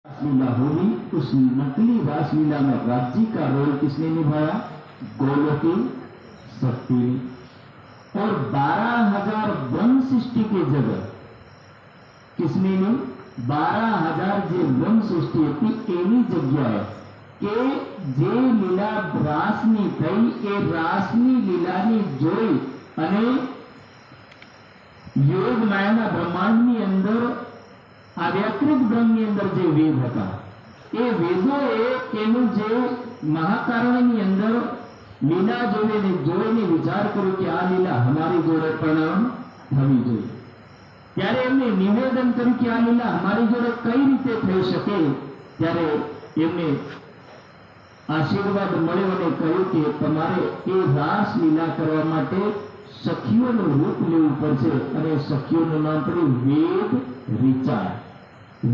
रासलीला होगी। उस नकली रासलीला में राज्य का रोल किसने निभाया? गोलोकी शक्ति ने। और 12,000 ब्रह्म सृष्टि की जगह किसने ली? 12,000 જે બ્રહ્મ સૃષ્ટિ હતી એની જગ્યાએ કે જે લીલા રાસની થઈ એ રાસની લીલાની જોઈ અને યોગ માયાના બ્રહ્માંડની અંદર આ વ્યાકૃત બ્રહ્મની અંદર જે વેદ હતા એ વેદોએ એનું જે મહાકારણની અંદર લીલા જોઈને વિચાર કર્યો કે આ લીલા અમારી જોડે પણ થવી જોઈએ। ત્યારે એમને નિવેદન કર્યું કે આ લીલા અમારી જોડે કઈ રીતે થઈ શકે। ત્યારે એમને આશીર્વાદ મળ્યો અને કહ્યું કે તમારે એ રાસ લીલા કરવા માટે સખીઓનું રૂપ લેવું પડશે અને સખીઓનું નામ પડ્યું વેદ ઋચા।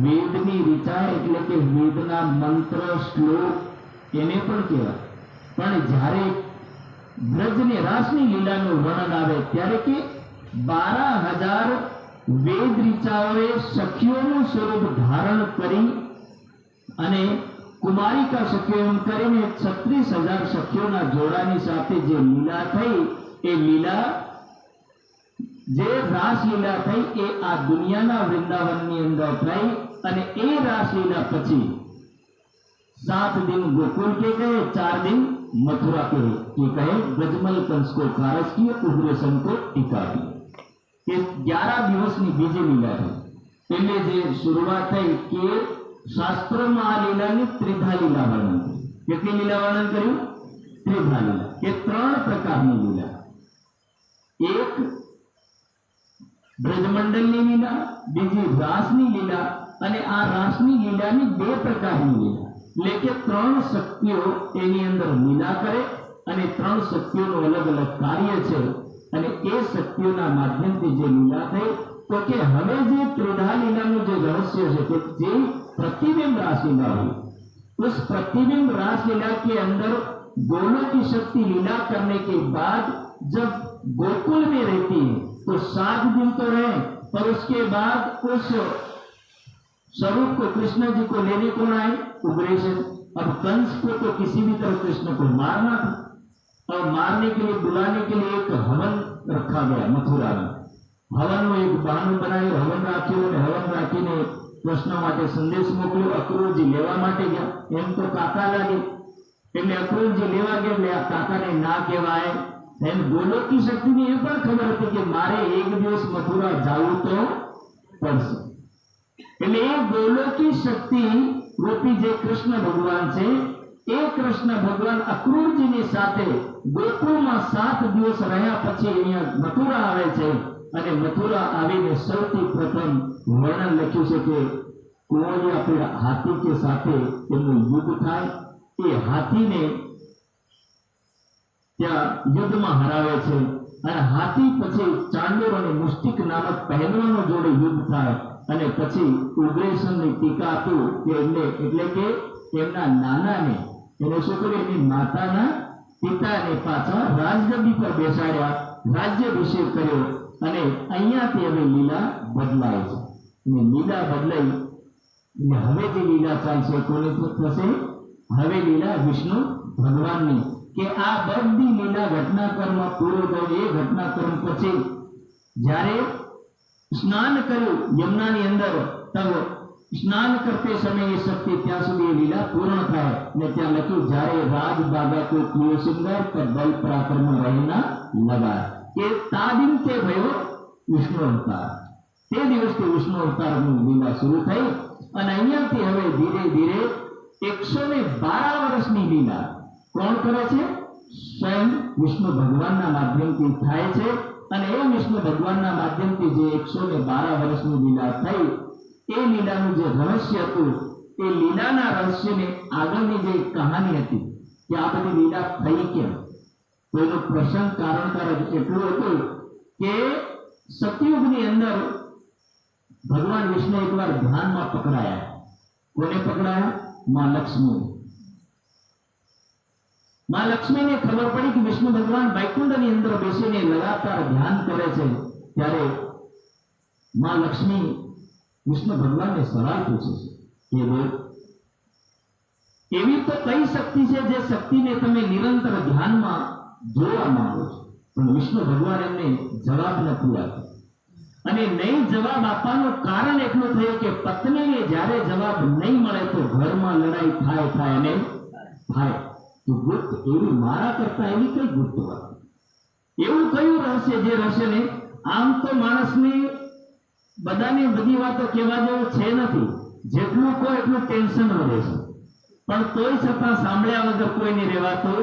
વેદની ઋચા એટલે કે વેદના મંત્ર શ્લોક એને પણ કહેવાય। પણ જ્યારે બ્રજને રાસની લીલાનું વર્ણન આવે ત્યારે કે 12,000 વેદ ઋચાઓએ સખીઓનું સ્વરૂપ ધારણ કરી અને કુમારિકા સખીઓ એમ કરીને 36,000 સખીઓના જોડાની સાથે જે લીલા થઈ એ લીલા જે રાસલીલા થઈ એ આ દુનિયાના વૃંદાવનની અંદર થઈ અને એ રાસલીલા પછી 7 दिन गोकुल के गए, 4 दिन मथुरा के। ये कहे ब्रजमल कंस को कारस किए, उग्रसेन को टीका दी। ये 11 દિવસની બીજી લીલા છે। એટલે જે શરૂઆત થઈ કે શાસ્ત્રોમાં આ લીલાની ત્રિધા લીલા વર્ણન કર્યું। કેટલી લીલા વર્ણન કર્યું? ત્રિધા લીલા, કે 3 પ્રકારની લીલા। એક બ્રજમંડલની લીલા, બીજી રાસની લીલા અને આ રાસની લીલાની 2 પ્રકારની લીલા। એટલે કે 3 શક્તિઓ એની અંદર લીલા કરે અને 3 શક્તિઓનું અલગ અલગ કાર્ય છે અને એ શક્તિઓના માધ્યમથી જે લીલા થઈ તો કે હવે જે ત્રિધા લીલાનું જે રહસ્ય છે કે જે प्रतिबिंब रासलीला हुई, उस प्रतिबिंब रासलीला के अंदर गोलों की शक्ति लीला करने के बाद जब गोकुल में रहती है तो 7 दिन तो रहे, पर उसके बाद उस स्वरूप को कृष्ण जी को लेने कौन आए? उग्रसेन। अब कंस को तो किसी भी तरह कृष्ण को मारना था और मारने के लिए बुलाने के लिए एक हवन रखा गया मथुरा में। हवन में एक बहानू बनाए, हवन राख्यो और हवन राखीने कृष्ण माटे संदेश मोकल्यो। अक्रूरजी लेवा माटे गया, एम तो काका लागे એટલે અક્રૂરજી લેવા ગયા એટલે આ કાકાને ના કહેવાય। એમ ગોલોકી શક્તિને એ પણ ખબર હતી કે મારે એક દિવસ મથુરા જવું તો પડશે। એટલે એ ગોલોકી શક્તિ રૂપી જે કૃષ્ણ ભગવાન છે એ કૃષ્ણ ભગવાન અક્રૂરજીની સાથે ગોકુળમાં 7 દિવસ રહ્યા પછી અહીંયા મથુરા આવે છે અને મથુરા આવીને સૌથી પ્રથમ વર્ણન લખ્યું છે કે કોઈ આપણે હાથી કે સાથે એનું યુદ્ધ થાય, એ હાથીને ત્યાં યુદ્ધમાં હરાવે છે અને હાથી પછી ચાંડોર અને મુષ્ટિક નામક પહેલવાનો જોડે યુદ્ધ થાય અને પછી ઉગ્રસેનની ટીકા આપી કે એટલે કે એમના નાનાને એને શું કર્યું? એની માતાના પિતાને પાછા રાજગદ્દી પર બેસાડ્યા, રાજ્યાભિષેક કર્યો અને અહીંયાથી હવે લીલા બદલાય છે અને લીલા બદલાઈ એટલે હવે જે લીલા ચાલશે કોની થશે? હવે લીલા વિષ્ણુ ભગવાનની કે આ બધી લીલા ઘટનાક્રમમાં પૂરો થયો। એ ઘટનાક્રમ પછી જ્યારે સ્નાન કર્યું યમુનાની અંદર તબ સ્નાન કરते समय ये शक्ति ત્યાં સુધી એ લીલા પૂર્ણ થાય ને ત્યાં લખ્યું જ્યારે રાજ બાગા को कियो सिंगार पर बल पराक्रम रहना लगा કે તા દિન તે ભયો વિષ્ણુ અવતાર। તે દિવસથી વિષ્ણુ અવતારની લીલા શરૂ થઈ અને અહીંયાથી હવે ધીરે ધીરે 112 વર્ષની લીલા કોણ કરે છે? સ્વયં વિષ્ણુ ભગવાનના માધ્યમથી થાય છે અને એ વિષ્ણુ ભગવાનના માધ્યમથી જે 112 વર્ષની લીલા થઈ એ લીલાનું જે રહસ્ય હતું એ લીલાના રહસ્યને આગળની જે કહાની હતી કે આ બધી લીલા થઈ કેમ? તો એનું પ્રસંગ કારણ એટલું હતું કે સતયુગની અંદર ભગવાન વિષ્ણુ એકવાર ધ્યાનમાં પકડાયા। કોને પકડાયા? मां लक्ष्मी। मां लक्ष्मी ने खबर पड़ी कि विष्णु भगवान वैकुंठनी अंदर बेसीने लगातार ध्यान करे छे। त्यारे मां लक्ष्मी विष्णु भगवान ने सवाल पूछे छे કે બોલ એવી તો કઈ શક્તિ છે જે શક્તિને તમે નિરંતર ધ્યાનમાં જોવા માંગો છો? પણ વિષ્ણુ ભગવાન એમને જવાબ નથી આપ્યો. અને નહીં જવાબ આપવાનું કારણ એટલું થયું કે પત્નીને જ્યારે જવાબ નહીં મળે તો ઘરમાં લડાઈ થાય અને થાય. તો ગુપ્ત એવી મારા કરતા એવી કઈ ગુપ્ત વાત, એવું કયું રહસ્ય જે રહસ્યને આમ તો માણસની બધાની બધી વાતો કહેવા જેવું છે નથી, જેટલું કોઈ એટલું ટેન્શન વધે છે, પણ તોય છતાં સાંભળ્યા વગર કોઈને રહેવાતું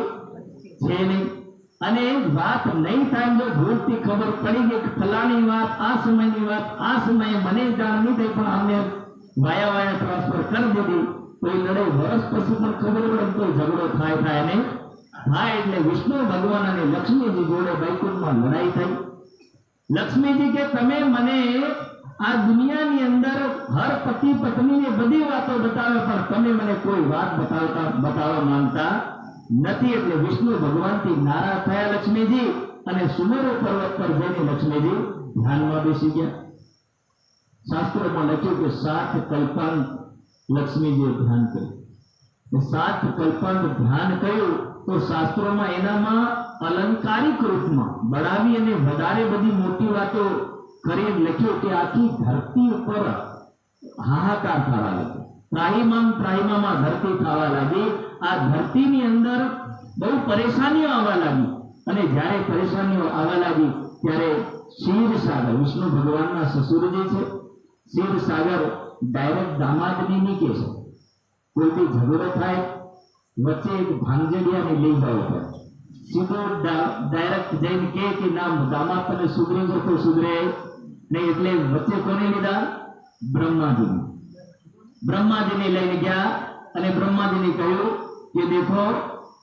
છે નહીં. અને વાત નહીં થાય જો ભૂલથી ખબર પડી ગઈ કે ફલાણી વાત આ સમયની વાત આ સમયે મને જાણ નહીં થઈ પણ અમને વાયા ટ્રાન્સફર કરી દીધી, તો એ લડાઈ વર્ષ પછી પણ ખબર પડે તો ઝઘડો થાય અને થાય. એટલે વિષ્ણુ ભગવાન અને લક્ષ્મીજી જોડે વૈકુંઠમાં લડાઈ થઈ. લક્ષ્મીજી કે તમે મને આ દુનિયાની અંદર હર પતિ પત્નીને બધી વાતો બતાવે પણ તમે મને કોઈ વાત બતાવવા માંગતા નથી. એટલે વિષ્ણુ ભગવાનથી નારાજ થયા લક્ષ્મીજી અને સુમેરુ પર્વત પર જઈને લક્ષ્મીજી ધ્યાનમાં બેસી ગયા. શાસ્ત્રોમાં લખ્યું કે 7 કલ્પાંત લક્ષ્મીજીએ ધ્યાન કર્યું. 7 કલ્પાંત ધ્યાન કર્યું તો શાસ્ત્રોમાં એનામાં અલંકારિક રૂપમાં બળાવી અને વધારે બધી મોટી વાતો કરી લખ્યું કે આખી ધરતી ઉપર હાહાકાર થવા લાગ્યો. ત્રાહિમામ ધરતી થવા લાગી. આ ધરતીની અંદર બહુ પરેશાનીઓ આવવા લાગી. અને જ્યારે પરેશાનીઓ આવવા લાગી ત્યારે ક્ષીરસાગર વિષ્ણુ ભગવાનના સસુરજી છે, ક્ષીરસાગર ડાયરેક્ટ દામાદની નીચે છે. કોઈથી ઝઘડો થાય વચ્ચે એક ભાંજડિયાને લઈ જવો પડે. સીધો ડાયરેક્ટ જઈને કે નામ દામાદ તને સુધરે છે તો સુધરે નહીં. એટલે વચ્ચે કોને લીધા? ब्रह्मा जी ने लेने गया અને ब्रह्मा जी ने કહ્યું कि देखो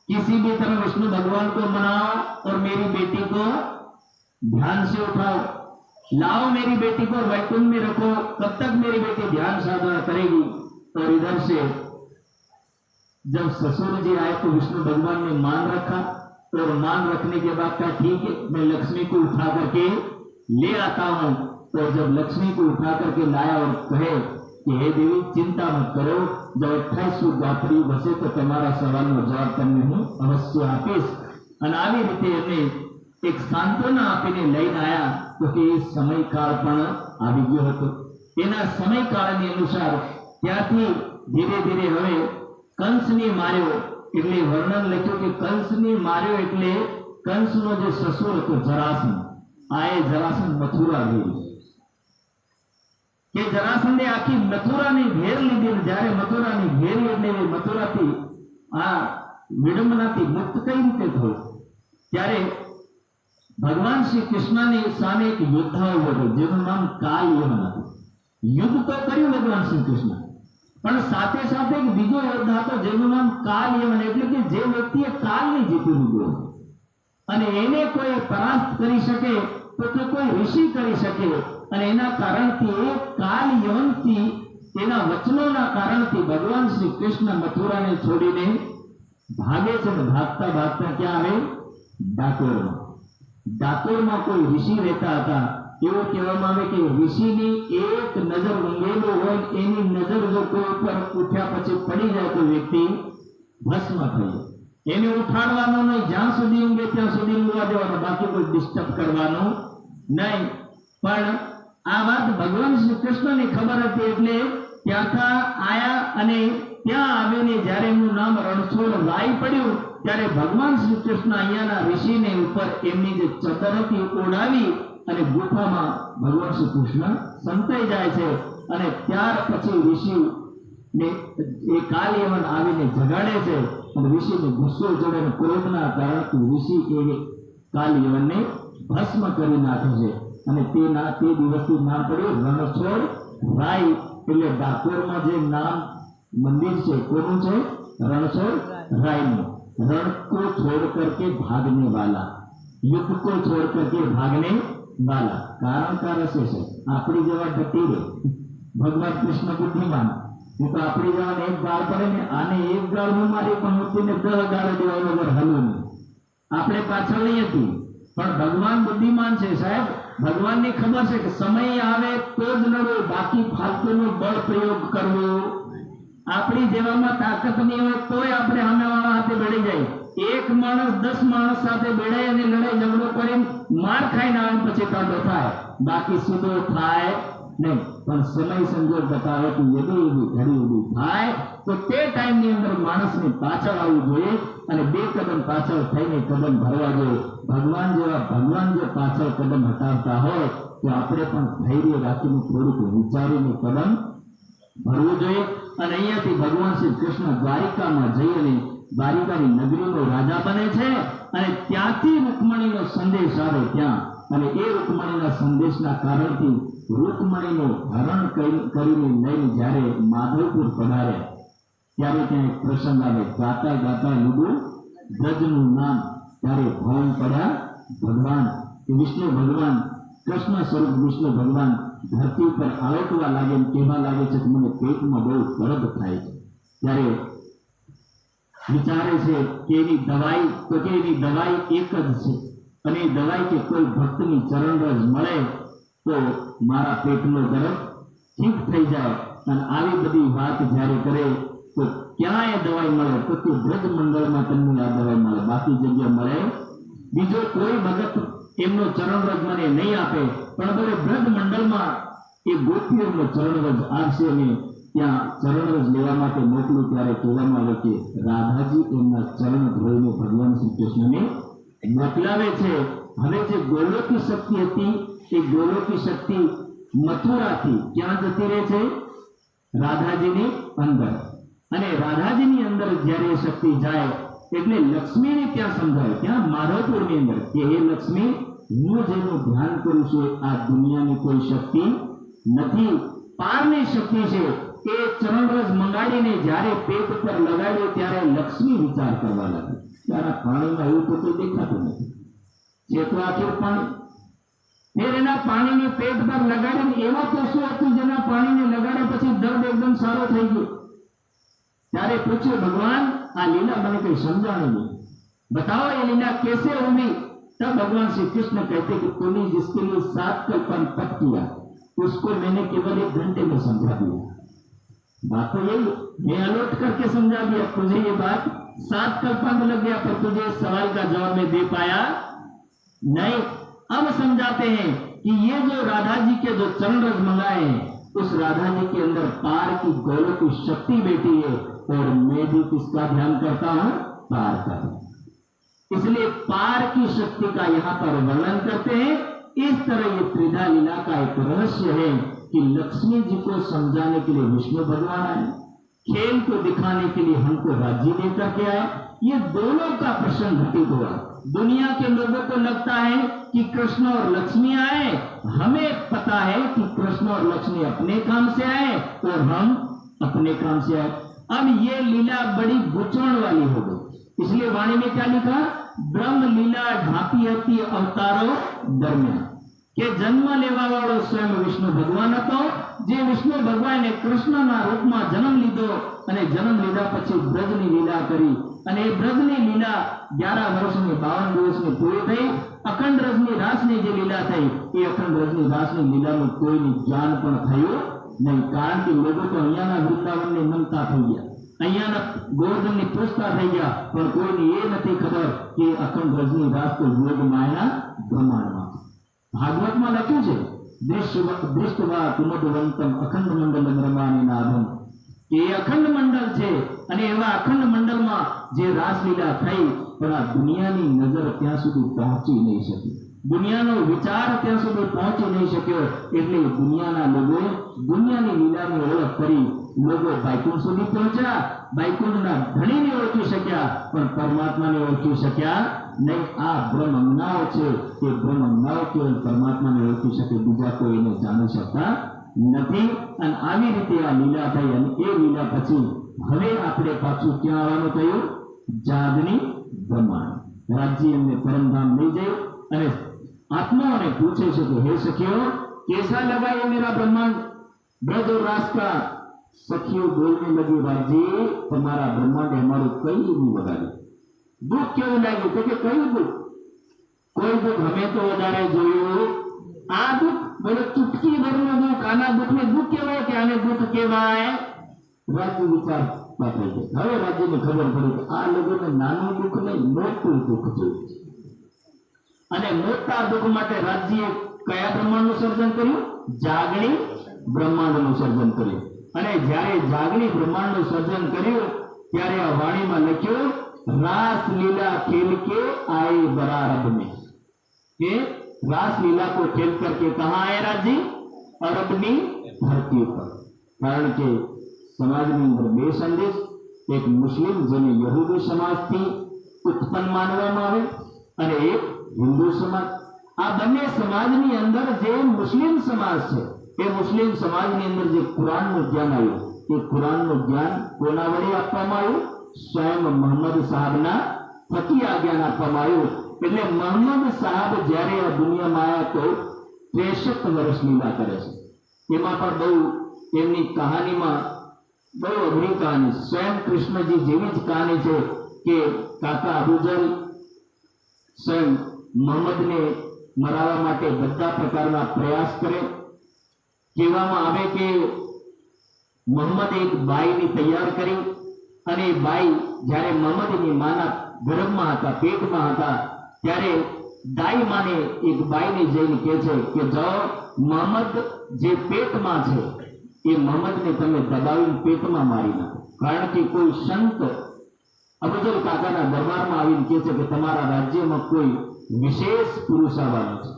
किसी भी तरह विष्णु भगवान को मनाओ और मेरी बेटी को ध्यान से उठाओ, लाओ मेरी बेटी को वैकुंठ में रखो, तब तक मेरी बेटी ध्यान साधना करेगी. और इधर से जब ससुर जी आए तो विष्णु भगवान ने मान रखा और मान रखने के बाद कहा ठीक है मैं लक्ष्मी को उठा करके ले आता हूं. तो जब लक्ष्मी को उठा करके लाया और कहे कि हे देवी चिंता मत करो, जब 28 गात्री बसे तो તમારા સવાલનો જવાબ તમને હું અવશ્ય આપીશ. અને આવી રીતે એમને એક સાંત્વના આપીને લઈને આવ્યા તો કે એ સમયકાળ પણ આવી ગયો હતો. એના સમયકાળની અનુસાર ત્યાંથી ધીરે ધીરે હવે કંસને માર્યો. એટલે વર્ણન લખ્યું કે કંસને માર્યો એટલે કંસનો જે સસુર હતો જરાસંધ, આ એ જરાસંધ મથુરા ગયો કે જરાસંધે આખી મથુરાની ઘેર લીધી. જ્યારે મથુરાની ઘેરી એટલે મથુરાથી આ વિડંબનાથી મુક્ત કઈ રીતે થયું? ત્યારે ભગવાન શ્રી કૃષ્ણની સામે એક યોદ્ધા ઉભો હતો જેનું નામ કાલ યવન હતું. યુદ્ધ તો કર્યું ભગવાન શ્રી કૃષ્ણ, પણ સાથે સાથે એક બીજો યોદ્ધા હતો જેનું નામ કાલ યવન, એટલે કે જે વ્યક્તિએ કાલને જીતી લીધો અને એને કોઈ પરાસ્ત કરી શકે તો તે કોઈ ઋષિ કરી શકે. અને એના કારણથી એ કાલ યવનથી એના વચનોના કારણથી ભગવાન શ્રી કૃષ્ણ મથુરાને છોડીને ભાગે છે. ભાગતા ભાગતા ક્યાં આવે? ડાકોરમાં. ડાકોરમાં કોઈ ઋષિ રહેતા હતા. એવું કહેવામાં આવે કે ઋષિની એક નજર ઊંઘેલો હોય, એની નજર જો કોઈ ઉપર ઉઠ્યા પછી પડી જાય તો વ્યક્તિ ભસ્મ થઈ જાય. એને ઉઠાડવાનો નહીં, જ્યાં સુધી ઊંઘે ત્યાં સુધી ઊંઘવા દેવાનો, બાકી કોઈ ડિસ્ટર્બ કરવાનું નહીં. પણ આ વાત ભગવાન શ્રી કૃષ્ણને ખબર હતી એટલે ત્યાંથી આયા અને ત્યાં આવીને જ્યારે એમનું નામ રણછોડ રાઈ પડ્યું ત્યારે ભગવાન શ્રી કૃષ્ણ અહીંયાના ઋષિને ઉપર એમની જે ચદર હતી ઓઢાવી અને ગુફામાં ભગવાન શ્રી કૃષ્ણ સંતાઈ જાય છે. અને ત્યાર પછી ઋષિને એ કાલ યવન આવીને જગાડે છે અને ઋષિને ગુસ્સો ચડે અને ક્રોધના કારણથી ઋષિ એ કાલ યવનને ભસ્મ કરી નાખે છે. અને તે દિવસથી નામ પડ્યું રણછોડ રાય. એટલે ડાકોરમાં જે નામ મંદિર છે કોનું છે? રણછોડ રાયનું. રણ को छोड़ करके भागने वाला, युद्ध को छोड़ करके भागने वाला. कारण का रसे છે આપણી જેવા ડટી રે ભગવાન કૃષ્ણ બુદ્ધિમાન. હું તો આપણી જેવા એક ગાળ પડે ને આને એક ગાળ હું મારી પણ મૂર્તિને 10 ગાળ દેવા વગર હલવું નહીં. આપણે પાછળ નહીં હતી પણ ભગવાન બુદ્ધિમાન છે સાહેબ. ભગવાનને ખબર છે કે સમય આવે તો જ લડો, બાકી ફાલતુનો બળ પ્રયોગ કરવો આપણી જેવામાં તાકાત નહીં હોય તોય આપણે સામેવાળા હાથે ભળી જાય. એક માણસ 10 માણસ સાથે ભેળાય અને લડાઈ ઝઘડો કરીને માર ખાઈને આવે પછી કાંડો થાય, બાકી સીધો થાય નહીં. પણ સમય સંજોગ બતાવે કે એવી ઘડી ઊભી થાય તો તે ટાઈમની અંદર માણસને પાછળ આવવું જોઈએ અને 2 કદમ પાછળ થઈને કદમ ભરવા જોઈએ. ભગવાન જે પાછળ કદમ હટાવતા હોય તો આપણે પણ ધૈર્ય રાખીને થોડુંક વિચારીને કદમ ભરવું જોઈએ. અને અહીંયાથી ભગવાન શ્રી કૃષ્ણ દ્વારિકામાં જઈ અને દ્વારિકાની નગરીનો રાજા બને છે અને ત્યાંથી રૂકમણીનો સંદેશ આવે ત્યાં, અને એ રૂકમણીના સંદેશના કારણથી રૂકમણીનું હરણ કરીને લઈને જ્યારે માધવપુર પધાર્યા ત્યારે ત્યાં એક પ્રસંગ આવે. ગાતા ગાતા લીધું બ્રજનું નામ, ત્યારે ભાન પડ્યા ભગવાન વિષ્ણુ ભગવાન, કૃષ્ણ સ્વરૂપ વિષ્ણુ ભગવાન ધરતી પર આળોટવા લાગે, કહેવા લાગે છે કે મને પેટમાં બહુ દર્દ થાય છે. ત્યારે વિચારે છે કે એની દવાઈ તો કે એની દવાઈ એક જ છે, અને એ દવાઈ કે કોઈ ભક્તની ચરણરજ મળે તો મારા પેટનો દર્દ ઠીક થઈ જાય. અને આવી બધી વાત જ્યારે કરે તો ક્યાં એ દવાઈ મળે તો કે બ્રજ મંડળમાં તમને આ દવાઈ મળે, બાકી જગ્યા મળે બીજો કોઈ ભગત એમનો ચરણરજ મને નહીં આપે, પણ હવે બ્રજ મંડળમાં એ ગોપીઓનો ચરણરજ આપશે અને ત્યાં ચરણરજ લેવા માટે મોકલું. ત્યારે કહેવામાં આવે કે રાધાજી એમના ચરણ ધોઈને ભગવાન શ્રી કૃષ્ણને મોકલાવે છે. હવે જે ગોલોકી શક્તિ હતી એ ગોલોકી શક્તિ મથુરાથી ક્યાં જતી રહે છે? રાધાજીની અંદર. અને રાધાજીની અંદર જ્યારે એ શક્તિ જાય એટલે લક્ષ્મીને ત્યાં સમજાય, ત્યાં માધવપુરની અંદર કે હે લક્ષ્મી, હું જેનું ધ્યાન કરું છું આ દુનિયાની કોઈ શક્તિ નથી, પારની શક્તિ છે. એ ચરણરજ મંગાડીને જ્યારે પેટ પર લગાડ્યો ત્યારે લક્ષ્મી વિચાર કરવા લાગી. ત્યારે પાણીમાં એવું તો કોઈ દેખાતું નથી, જે તો આખી પાણી. ફેર એના પાણીને પેટ પર લગાડીને એવા તો શું હતું જેના પાણીને લગાડ્યા પછી દર્દ એકદમ સારો થઈ ગયો. ત્યારે પૂછ્યું ભગવાન આ લીલા મને કઈ समझाने नहीं, बताओ ये लीला कैसे होगी? तब भगवान श्री कृष्ण कहते कि तूने जिसके लिए 7 कल्पन तप किया उसको मैंने केवल 1 घंटे में समझा दिया. बात तो यही, मैं अलौट करके समझा दिया तुझे. ये बात 7 कल्पन लग गया पर तुझे इस सवाल का जवाब में दे पाया नहीं. अब समझाते हैं कि ये जो राधा जी के जो चरणरज मंगाए हैं उस राधा जी के अंदर पार की गौरव की शक्ति बैठी है, और मैं भी किसका ध्यान करता हूं? पार का. इसलिए पार की शक्ति का यहाँ पर वर्णन करते हैं. इस तरह ये त्रिधा लीला का एक रहस्य है कि लक्ष्मी जी को समझाने के लिए विष्णु भगवान आए, खेल को दिखाने के लिए हमको राज्य देकर के आए. ये दोनों का प्रसंग घटित हुआ. दुनिया के लोगों को लगता है कि कृष्ण और लक्ष्मी आए, हमें पता है कि कृष्ण और लक्ष्मी अपने काम से आए और हम अपने काम से आए. अब ये लीला बड़ी गुचरण वाली हो गई. इसलिए वाणी में क्या लिखा? ब्रह्म लीला ढांपी હતી અવતારો દરમિયાન, કે જન્મ લેવા વાળો સ્વયં વિષ્ણુ ભગવાન હતો, જે વિષ્ણુ ભગવાને કૃષ્ણના રૂપમાં જન્મ લીધો અને જન્મ લીધા પછી બ્રજની લીલા કરી. અને એ બ્રજની લીલા 11 વર્ષની 52 દિવસની પૂરી થઈ. અખંડ રજની રાસની જે લીલા થઈ એ અખંડ રજની રાસની લીલાનું કોઈની જ્ઞાન પણ થયું નહીં, કારણ કે લોકો તો અહીંયાના વૃંદાવનની મમતા થઈ ગયા, અહીંયાના ગોવર્ધનની પૂછતા થઈ ગયા, પણ કોઈને એ નથી ખબર કે અખંડ રજની રાસ તો યોગ માયાના બ્રહ્માંડમાં. ભાગવતમાં લખ્યું છે દૃષ્ટવા કુમદવંતમ અખંડ મંડલ રમાની નાદમ, કે એ અખંડ મંડળ છે અને એવા અખંડ મંડળમાં જે રાસલીલા થઈ પણ આ દુનિયાની નજર ત્યાં સુધી પહોંચી નહીં શકી, દુનિયાનો વિચાર ત્યાં સુધી પહોંચી નહીં શક્યો. એટલે દુનિયાના લોકોએ દુનિયાની લીલાની ઓળખ કરી. લોકો વૈકુંઠ સુધી પહોંચ્યા, વૈકુંઠના ધણીને ઓળખી શક્યા પણ પરમાત્માને ઓળખી શક્યા નહીં. આ બ્રહ્મ અંગનાઓ છે, તે બ્રહ્મ અંગનાઓ કેવળ પરમાત્માને ઓળખી શકે, બીજા કોઈ એને જાણી શકતા નથી. અને આવી રીતે આ લીલા થઈ. અને એ લીલા પછી હવે આપણે પાછું ક્યાં આવવાનું થયું? જાગની બ્રહ્માંડ. રાજ્ય એમને પરમધામ લઈ જાય અને आत्माओं ने पूछे से तो हे सखियों कैसा लगा ये मेरा ब्रह्मांड? ब्रज और रास का सखियों बोलने लगी राज्य तुम्हारा ब्रह्मांड हमारे कई नहीं बता दे. दुख क्यों लगे? तो कि कई दुख, कोई दुख हमें तो વધારે જોયું. આ દુઃખ બોલે ચૂટકી ભરનું દુઃખ. આના દુઃખને દુઃખ કહેવાય કે આને દુઃખ કહેવાય? રાજ્ય વિચારતા થઈ ગયા। હવે રાજ્યને ખબર પડી કે આ લોકોને નાનું દુઃખ નહીં, મોટું દુઃખ જોયું છે, અને મોટા દુઃખ માટે રાજ્યએ કયા બ્રહ્માંડનું સર્જન કર્યું? જાગણી બ્રહ્માંડનું સર્જન કર્યું। અને જ્યારે જાગણી બ્રહ્માંડનું સર્જન કર્યું ત્યારે આ વાણીમાં લખ્યું, रास लीला खेल के आए बरार अरब में, के रास लीला को खेल करके कहा आए राज्य? अरबनी धरती पर। कारण के समाजની અંદર બે સંદેશ, એક મુસ્લિમ જેને યહૂદી સમાજથી ઉત્પન્ન માનવામાં આવે અને એક હિન્દુ સમાજ। આ બંને સમાજની અંદર જે મુસ્લિમ સમાજ છે એ મુસ્લિમ સમાજની અંદર જે કુરાનનું જ્ઞાન આવ્યું એ કુરાનનું જ્ઞાન કોના વડે આપવામાં આવ્યું? स्वयं मोहम्मद साहब ना थकी आज्ञा આપવામાં આવ્યું। એટલે મોહમ્મદ સાહેબ જ્યારે આ દુનિયામાં આવ્યા તો 63 વર્ષ લીલા કરે છે। એમાં પણ બહુ એમની કહાનીમાં બહુ અઘરી કહાની, સ્વયં કૃષ્ણજી જેવી જ કહાની છે કે કાકા અબુજલ સ્વયં મોહમ્મદને મરાવવા માટે બધા પ્રકારના પ્રયાસ કરે। કહેવામાં આવે કે મોહમ્મદ એક બાઈને તૈયાર કરી અને બાઈ જ્યારે મોહમ્મદની માના ગર્ભમાં હતા, પેટમાં હતા, ત્યારે દાઈ માને એક બાઈને જઈને કહે છે કે જાઓ મોહમ્મદ જે પેટમાં છે એ મોહમ્મદને તમે દબાવીને પેટમાં મારી નાખો। કારણ કે કોઈ સંત અબુજલ કાકાના દરબારમાં આવીને કહે છે કે તમારા રાજ્યમાં કોઈ વિશેષ પુરુષ આવવાનો છે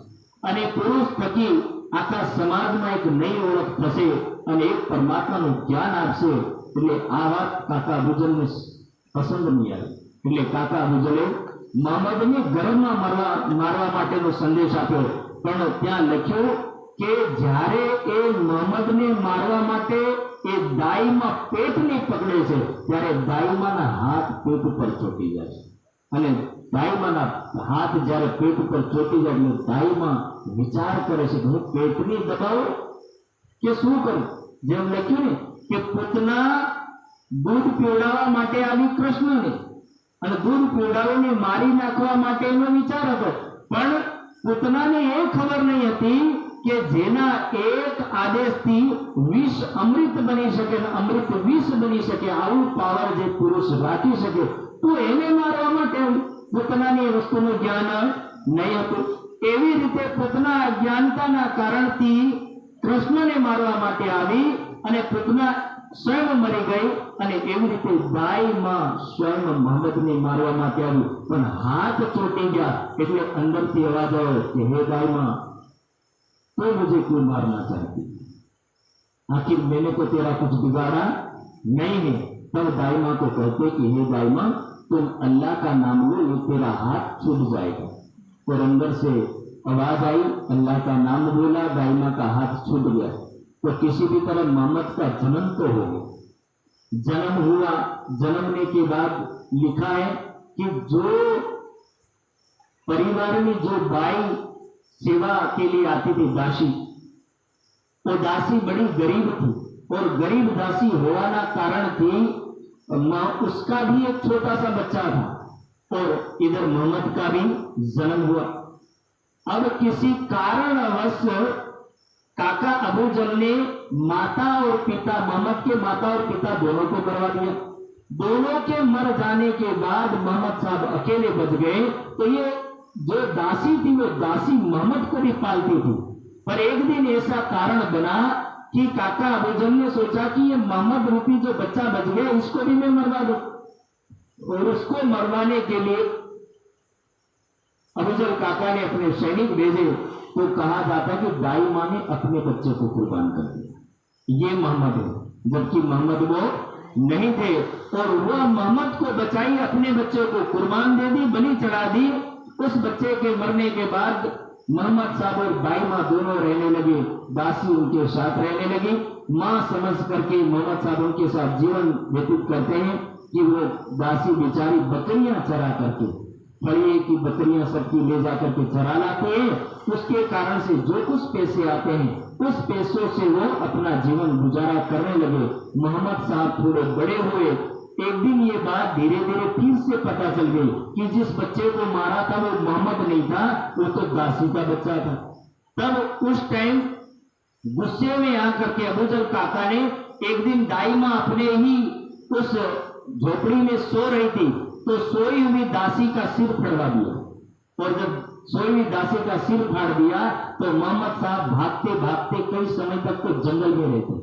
અને પુરુષ થકી આખા સમાજમાં એક નઈ ઓળખ થશે અને એક પરમાત્માનું જ્ઞાન આપશે। એટલે આ વાત કાકા અબુજલને પસંદ નહીં આવી। એટલે કાકા અબુજલે મોહમ્મદને ગર્ભમાં મારવા માટેનો સંદેશ આપ્યો, પણ ત્યાં લખ્યું કે જ્યારે એ મોહમ્મદને મારવા માટે એ દાઈમાં પેટને પકડે છે ત્યારે દાઈમાના હાથ પેટ ઉપર ચોટી જાય છે અને દાઈમાના હાથ જ્યારે પેટ ઉપર ચોટી જાય એટલે દાઈમાં વિચાર કરે છે કે હું પેટની દબાવું કે શું કરું? જેમ લખ્યું ને કે પુતના દૂધ પીવડાવવા માટે આવી કૃષ્ણને અને દૂધ પીવડાવીને મારી નાખવા માટેનો વિચાર હતો, પણ પુતનાને એ ખબર નહીં હતી કે જેના એક આદેશથી વિષ અમૃત બની શકે અને અમૃત વિષ બની શકે, આવું પાવર જે પુરુષ રાખી શકે, તો એને મારવા માટે પુતનાને એ વસ્તુનું જ્ઞાન નહીં હતું। એવી રીતે પુતના અજ્ઞાનતાના કારણથી કૃષ્ણને મારવા માટે આવી અને પુતના સ્વયં મરી ગઈ અને એવી રીતે દાઈમાં સ્વયં મોહમ્મદને મારવા માટે આવ્યું, પણ હાથ ચોટી ગયા એટલે અંદરથી અવાજ આવ્યો કે હે दाईमा तो मुझे क्यों मारना चाहती, आखिर मैंने तो तेरा कुछ बिगाड़ा नहीं है। तब दाईमा को कहते कि हे दाईमा तुम अल्लाह का नाम लो, ये तेरा हाथ छूट जाएगा। और अंदर से आवाज आई, अल्लाह का नाम बोला, दाईमा का हाथ छूट गया। तो किसी भी तरह मोहम्मद का जन्म तो हो गया। जन्म हुआ, जन्मने के बाद लिखा है कि जो परिवार में जो बाई सेवा के लिए आती थी दासी, वो दासी बड़ी गरीब थी और गरीब दासी होने कारण थी उसका भी एक छोटा सा बच्चा था और इधर मोहम्मद का भी जन्म हुआ। अब किसी कारणवश काका अबूजल ने माता और पिता, मोहम्मद के माता और पिता दोनों को करवा दिया। दोनों के मर जाने के बाद मोहम्मद साहब अकेले बच गए। तो ये जो दासी थी वो दासी मोहम्मद को भी पालती थी, पर एक दिन ऐसा कारण बना कि काका अबूजल ने सोचा कि ये मोहम्मद रूपी जो बच्चा बच गया इसको भी मैं मरवा दूं, और उसको मरवाने के लिए अबूजल काका ने अपने सैनिक भेजे। तो कहा जाता कि दाई माँ ने अपने बच्चे को कुर्बान कर दिया, ये मोहम्मद है, जबकि मोहम्मद वो नहीं थे। और वह मोहम्मद को बचाई, अपने बच्चे को कुर्बान दे दी, बलि चढ़ा दी। उस बच्चे के मरने के बाद मोहम्मद साहब और दाई माँ दोनों रहने लगे, दासी उनके साथ रहने लगी। माँ समझ करके मोहम्मद साहब उनके साथ जीवन व्यतीत करते हैं कि वो दासी बेचारी बकरियां चरा करके, फलिए की बकरियां सबकी ले जाकर के चरा लाते हैं। उसके कारण से जो कुछ पैसे आते हैं उस पैसों से वो अपना जीवन गुजारा करने लगे। मोहम्मद साहब थोड़े बड़े हुए, एक दिन ये बात धीरे धीरे फिर से पता चल गई कि जिस बच्चे को मारा था वो मोहम्मद नहीं था, वो तो दासी का बच्चा था। तब उस टाइम गुस्से में आकर के अबूजल काका ने एक दिन दाई माँ अपने ही उस झोपड़ी में सो रही थी, तो सोई हुई दासी का सिर फड़वा दिया। और जब सोई हुई दासी का सिर फाड़ दिया तो मोहम्मद साहब भागते भागते कई समय तक तो जंगल में रहते,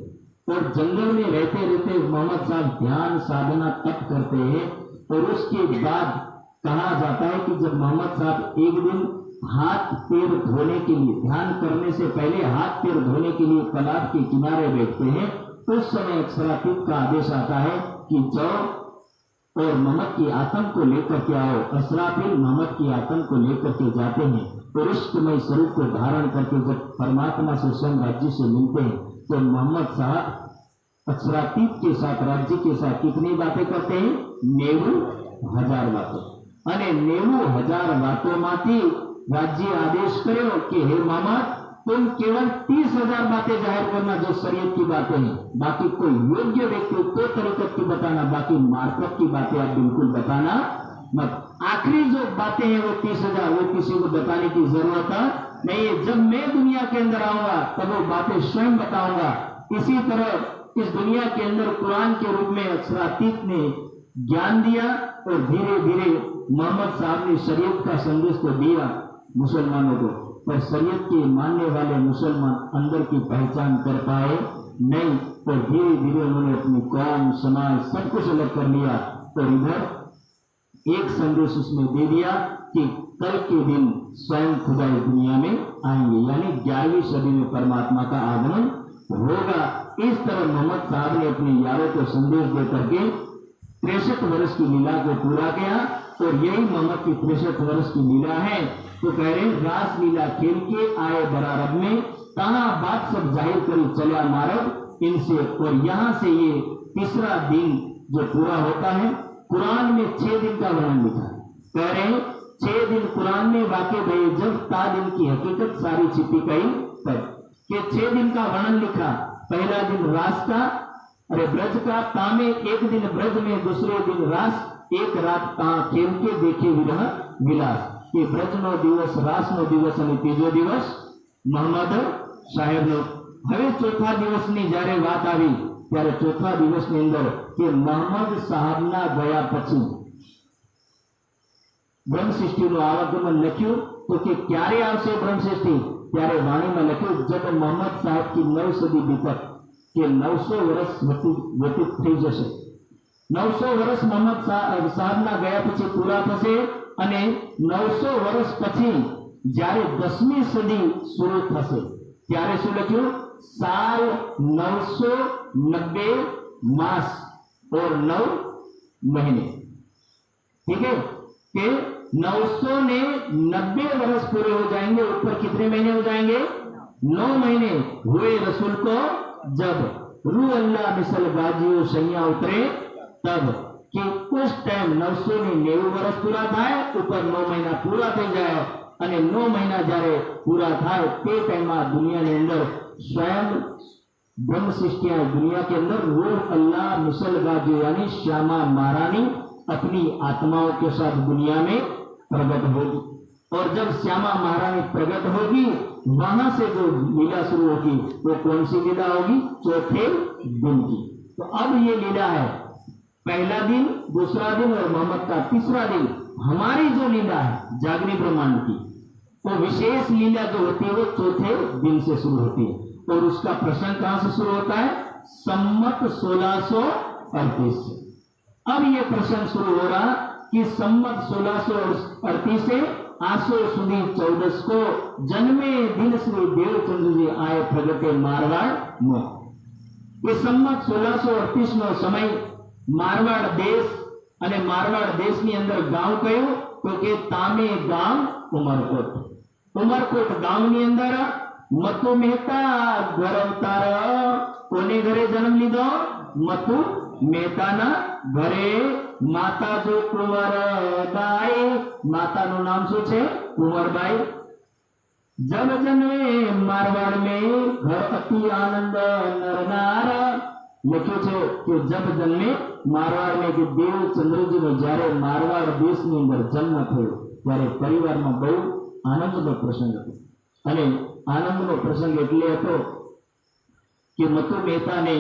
और जंगल में रहते रहते मोहम्मद साहब ध्यान साधना तप करते हैं। और उसके बाद कहा जाता है कि जब मोहम्मद साहब एक दिन हाथ पैर धोने के लिए, ध्यान करने से पहले हाथ पैर धोने के लिए तालाब के किनारे बैठते हैं, उस समय अक्षरातीत का आदेश आता है कि जाओ और मोहम्मद की आतंक को लेकर के आओ। असराफिल मोहम्मद की आतंक को लेकर के जाते हैं और इश्कमय स्वरूप को धारण करके जब परमात्मा से स्वयं राज्य से मिलते हैं तो मोहम्मद साहब अक्षरातीत के साथ, राज्य के साथ कितनी बातें करते हैं? 90,000 बातें। અને 90,000 बातोंમાંથી राज्य आदेश કર્યો कि हे मोहम्मद, तुम केवल 30,000 बातें जाहिर करना जो शरीयत की बातें हैं, बाकी कोई योग्य व्यक्ति तो तरीकत की बताना, बाकी मार्फत की बातें आप बिल्कुल बताना मत। आखिरी जो बातें हैं वो 30,000, वो किसी को बताने की जरूरत नहीं है। जब मैं दुनिया के अंदर आऊंगा तब वो बातें स्वयं बताऊंगा। इसी तरह इस दुनिया के अंदर कुरान के रूप में अक्षरातीत ने ज्ञान दिया और धीरे धीरे मोहम्मद साहब ने शरीयत का संदेश तो दिया मुसलमानों को, पर शरीयत के मानने वाले मुसलमान अंदर की पहचान कर पाए नहीं, और धीरे धीरे उन्होंने अपनी कौम, समाज सब कुछ अलग कर लिया। और इधर एक संदेश उसमें दे दिया कि कल के दिन स्वयं खुदा इस दुनिया में आएंगे, यानी 11वीं सदी में परमात्मा का आगमन होगा। इस तरह मोहम्मद साहब ने अपने यारों को संदेश दे करके 63 वर्ष की लीला को पूरा किया। और यही मोहम्मद की 63 वर्ष की लीला है। तो कह रहे रास लीला खेल के आए बरारब में, ताना बात सब जाहिर करी चला मारब इनसे। और यहां से ये तीसरा दिन जो पूरा होता है, कुरान में 6 दिन का वर्णन लिखा है। कह रहे 6 दिन कुरान में वाकई भई जब ता दिन की हकीकत सारी छिपी गई तब के 6 दिन का वर्णन लिखा। पहला दिन रास का, अरे ब्रज का, ता में एक दिन ब्रज में, दूसरे दिन रास, एक रात ता खेल के देखे विरह विलास। ये ब्रज नो दिवस, रास नो दिवस અને ત્રીજો દિવસ મોહમ્મદ સાહેબનો। હવે ચોથા દિવસની જ્યારે વાત આવી ત્યારે ચોથા દિવસની અંદર કે મોહમ્મદ સાહેબના ગયા પછી બ્રહ્મસૃષ્ટિનું આગમન લખ્યું, તો કે ક્યારે આવશે બ્રહ્મસૃષ્ટિ? ત્યારે વાણીમાં લખ્યું જબ મોહમ્મદ સાહેબ की 9 સદી બીતક, કે 900 વર્ષ વ્યતીત થઈ જશે। 900 વર્ષ મોહમ્મદ સાહેબના ગયા પછી પૂરા થશે અને 900 વર્ષ પછી જ્યારે 10મી સદી શરૂ થશે ત્યારે શું લખ્યું? साल 990 मास और 9 महीने। ठीक है कि 990 वर्ष पूरे हो जाएंगे, ऊपर कितने महीने हो जाएंगे? 9 महीने हुए रसूल को जब रू अल्लाह मिसल गाजियो सैया उतरे तब, कि उस टाइम 990 वर्ष पूरा थाय, ऊपर 9 महीना पूरा થઈ જાય અને 9 મહિના જ્યારે પૂરા થાય તે ટાઈમમાં દુનિયાની અંદર स्वयं ब्रह्म सृष्टियां, दुनिया के अंदर रूह अल्लाह मिसल गाजी यानी श्यामा महारानी अपनी आत्माओं के साथ दुनिया में प्रकट होगी। और जब श्यामा महारानी प्रकट होगी वहां से जो लीला शुरू होगी वो कौन सी लीला होगी? चौथे दिन की। तो अब ये लीला है पहला दिन, दूसरा दिन और मोहम्मद का तीसरा दिन। हमारी जो लीला है जागनी ब्रह्मांड की, वो विशेष लीला जो होती है वो चौथे दिन से शुरू होती है। और उसका प्रसंग कहां से शुरू होता है? सम्मत 1638 से। अब ये प्रसंग शुरू हो रहा कि सम्मत 1638 से आसो सुधी 14 को जन्मे दिन श्री देवचंद्र जी आए प्रगटे मारवाड़ में। ये सम्मत 1638 નો સમય મારવાડ દેશ અને મારવાડ દેશની અંદર ગામ કયું? તો કે તામે ગામ ઉમરકોટ। ઉમરકોટ ગામની અંદર મતુ મહેતા ઘર અવતાર કોને ઘરે જન્મ લીધો? મતુ મહેતાના ઘરે। માતા જો કુંવરબાઈ, માતાનું નામ શું છે? કુંવરબાઈ। जब जन्मे मारवाड़ में घर अति आनंद नरनार। લખ્યું છે કે જબ જન્મે મારવાડ में કે દેવચંદ્રજી નો જ્યારે મારવાડ દેશની અંદર જન્મ થયો ત્યારે પરિવારમાં બહુ આનંદનો પ્રસંગ હતો। અને આનંદનો પ્રસંગ એટલે હતો કે મતુ મહેતાને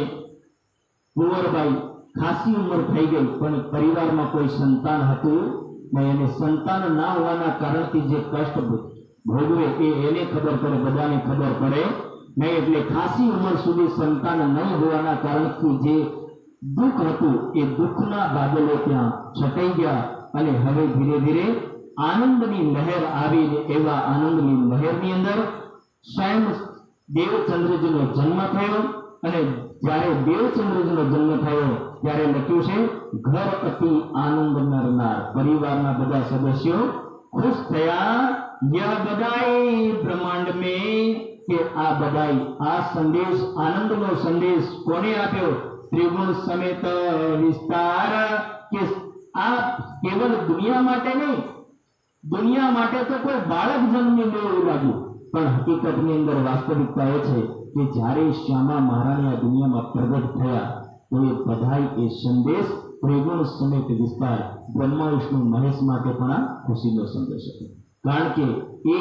કુંવરબાઈ ખાસી ઉંમર થઈ ગઈ પણ પરિવારમાં કોઈ સંતાન હતું નહીં, અને સંતાન ના હોવાના કારણથી જે કષ્ટ ભોગવે એ એને ખબર પડે, બધાને ખબર પડે નહીં. એટલે ખાસી ઉંમર સુધી સંતાન નહીં હોવાના કારણથી જે દુઃખ હતું એ દુઃખના બાદલો ત્યાં છટાઈ ગયા, અને હવે ધીરે ધીરે આનંદની લહેર આવી. એવા આનંદની લહેરની અંદર સ્વયં દેવચંદ્રજીનો જન્મ થયો, અને જ્યારે દેવચંદ્રજીનો જન્મ થયો ત્યારે લખ્યું છે ઘર અતિ આનંદ નરનાર, પરિવારના બધા સદસ્યો ખુશ થયા. યહ બધાઈ બ્રહ્માંડ में કે આ બધાઈ, આ સંદેશ, આનંદનો સંદેશ કોને આપ્યો? ત્રિગુણ સમેત વિસ્તાર. કે આ કેવલ દુનિયા માટે નહીં, દુનિયા માટે તો કોઈ બાળક જન્મી લેવું લાગ્યું, પણ હકીકતની અંદર વાસ્તવિકતા એ છે કે જ્યારે શ્યામા મહારાણી આ દુનિયામાં પ્રગટ થયા તો એ બધાઈ એ સંદેશ ત્રિગુણ સમેત વિસ્તાર, બ્રહ્મા વિષ્ણુ મહેશ માટે પણ આ ખુશીનો સંદેશ હતો. કારણ કે એ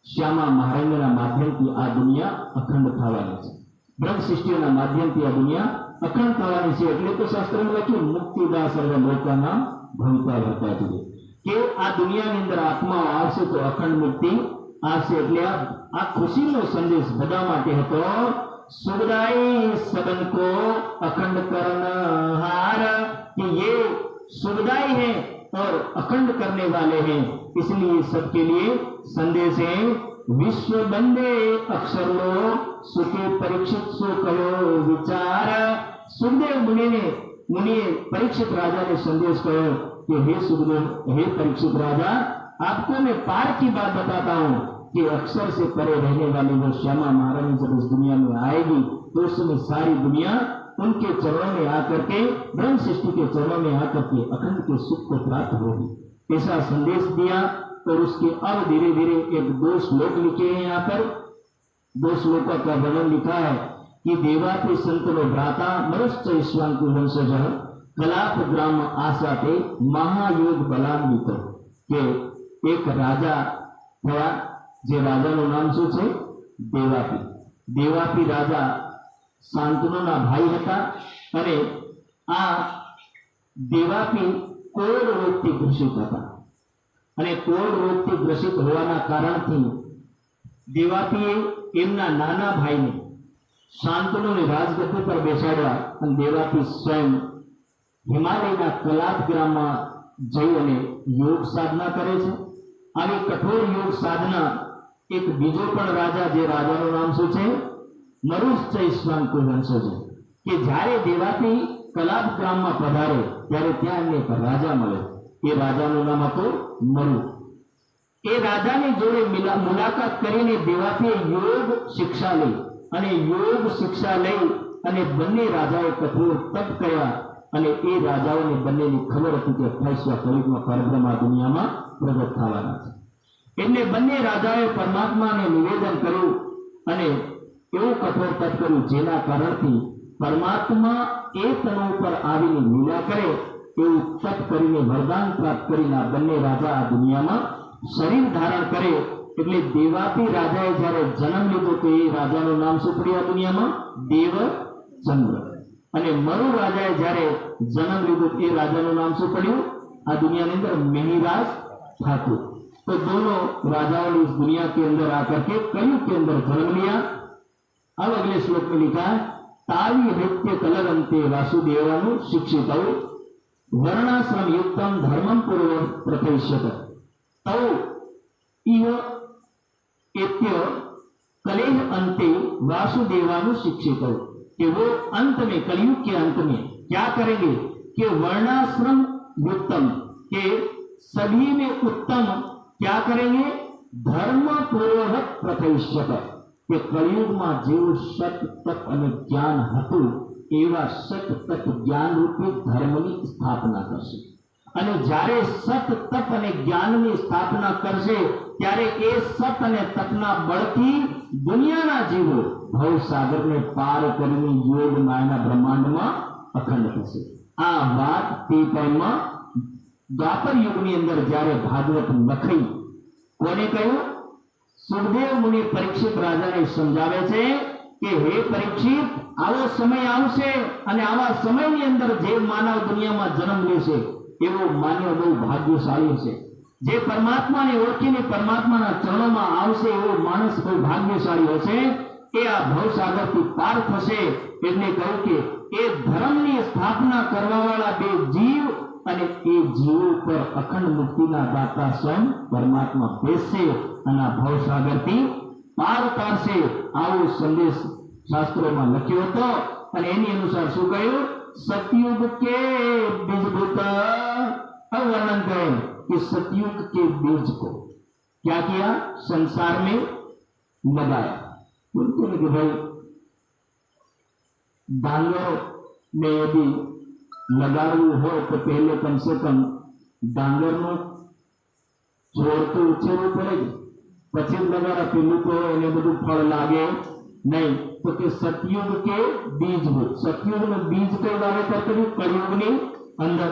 શ્યામા મહારાણીના માધ્યમથી આ દુનિયા અખંડ થવાની છે, બ્રહ્મ સૃષ્ટિના માધ્યમથી આ દુનિયા અખંડ થવાની છે. એટલે તો શાસ્ત્રમાં લખ્યું મુક્તિદા સર્વ લોકાના ભવિતા ભરતા જોઈએ કે આ દુનિયાની અંદર આત્માઓ આવશે તો અખંડ મુક્તિ આવશે. એટલે આ ખુશીનો સંદેશ બધા માટે હતો. सुखदाई सबन को अखंड करनहार, कि ये सुखदाई है और अखंड करने वाले हैं, इसलिए सबके लिए संदेश है. विश्व बंदे अक्षर लो सुखे परीक्षित सो कहो विचार. सुखदेव मुनिए परीक्षित राजा ने संदेश कहो कि हे सुखदेव, हे परीक्षित राजा, आपको मैं पार की बात बताता हूँ कि अक्षर से परे रहने वाली वो श्यामा महारानी जब इस दुनिया में आएगी तो उस समय सारी दुनिया उनके चरणों में आकर के, ब्रह्म सृष्टि के चरणों में आकर के अखंड के सुख को प्राप्त होगी, ऐसा संदेश दिया. और उसके अब धीरे धीरे एक 2 श्लोक लिखे हैं. यहाँ पर 2 श्लोकों का वर्णन लिखा है कि देवाति संतनो भ्राता मनुष्य ईश्वांकु वंशज कलाप ग्राम आशाते महायोग बलान्वित. के एक राजा થયા, જે રાજાનું નામ શું છે? દેવાપી. દેવાપી રાજા શાંતનુના ભાઈ હતા, અને આ દેવાપી કોળ રોગથી ગ્રસિત હતા, અને કોળ રોગથી ગ્રસિત હોવાના કારણથી દેવાપીએ એમના નાના ભાઈને શાંતનુની રાજગદ્દી પર બેસાડ્યા, અને દેવાપી સ્વયં હિમાલયના કલાપ ગ્રામમાં જઈ અને યોગ સાધના કરે છે. આવી કઠોર યોગ સાધના એક બીજો પણ રાજા, જે રાજાનું નામ શું છે? મરુશ્ચૈશ્વાંકુ વંશજ. કે જ્યારે દેવાપી કલાપ ગ્રામમાં પધારે ત્યારે ત્યાં એમને એક રાજા મળે. એ રાજાનું નામ હતું મરુ. એ રાજાની જોડે મુલાકાત કરીને દેવાપીએ યોગ શિક્ષા લઈ, અને યોગ શિક્ષા લઈ અને બંને રાજાએ કઠોર તપ કર્યા, અને એ રાજાઓને બંનેની ખબર હતી કે 28મા કળિયુગમાં પરબ્રહ્મ આ દુનિયામાં પ્રગટ થવાના છે. એટલે બંને રાજાએ પરમાત્માને નિવેદન કર્યું અને એવું કઠોર તપ કર્યું જેના કારણથી પરમાત્મા એ તનુ ઉપર આવીને લીલા કરે એવું તપ કરીને વરદાન પ્રાપ્ત કરીને આ બંને રાજા આ દુનિયામાં શરીર ધારણ કરે. એટલે દેવાપી રાજાએ જ્યારે જન્મ લીધો તો એ રાજાનું નામ શું પડ્યું આ દુનિયામાં? દેવચંદ્ર. અને મરુ રાજાએ જ્યારે જન્મ લીધો એ રાજાનું નામ શું પડ્યું આ દુनिया के अंदर? मिहिराज ठाकुर. तो दोनों राजाओं ने इस दुनिया के अंदर आकर के कलयुग के अंदर जन्म लिया. अब अगले श्लोक में लिखा है तावी हृत्य कलरंते वासुदेवानु शिक्षित वर्णाश्रम युक्तम धर्मम पूर्व प्रथयिष्यत तौ इव एत्य कलेह अंते वासुदेवानु शिक्षित. कि वो अंत में, कलयुग के अंत में क्या करेंगे कि वर्णाश्रम युक्तम, के सभी में उत्तम क्या करेंगे? धर्म पूर्वक प्रथयिष्यत. કે કળિયુગમાં જેવું સત તપ અને જ્ઞાન હતું એવા સત તપ જ્ઞાન રૂપી ધર્મની સ્થાપના કરશે. અને જ્યારે સત તપ અને જ્ઞાનની સ્થાપના કરશે ત્યારે એ સત અને તપના બળથી દુનિયાના જીવો ભવસાગરને પાર કરીને યોગ માયાના બ્રહ્માંડમાં અખંડ થશે. આ વાત તે ટાઈમમાં દ્વાપર યુગની અંદર જ્યારે ભાગવત લખાઈ, કોને કહ્યું? સુખદેવ મુનિ પરીક્ષિત રાજાને સમજાવે છે કે હે પરીક્ષિત, આવો સમય આવશે અને આવા સમયની અંદર જે માનવ દુનિયામાં જન્મ લેશે એવો માનવ બહુ ભાગ્યશાળી છે. જે પરમાત્માને ઓળખીને પરમાત્માના ચરણોમાં આવશે એવો માણસ બહુ ભાગ્યશાળી હશે. એ આ ભવસાગરથી પાર થશે. એટલે કહ્યું કે એ ધર્મની સ્થાપના કરવાવાળા બે જીવ અને એ જીવો પર અખંડ મુક્તિના દાતા સ્વયં પરમાત્મા બેસશે અને આ ભવસાગરથી પાર પાડશે. આવો સંદેશ શાસ્ત્રોમાં લખ્યો હતો. અને એની અનુસાર શું કહ્યું? सतयुग के बीजभूत वर्णन करें कि सतयुग के बीज को क्या किया? संसार में लगाया. बोलते हैं कि भाई डांगर में यदि लगाड़વું હોય તો पहले कम से कम डांगरનું છોડ તો ઉછેરવું પડે, પછી લગાડા. પેલું તો એને બધું ફળ લાગે नहीं. तो कि सतयुग के बीज हो. सतयुग में बीज कई वावेतर કર્યું? कलयुग अंदर.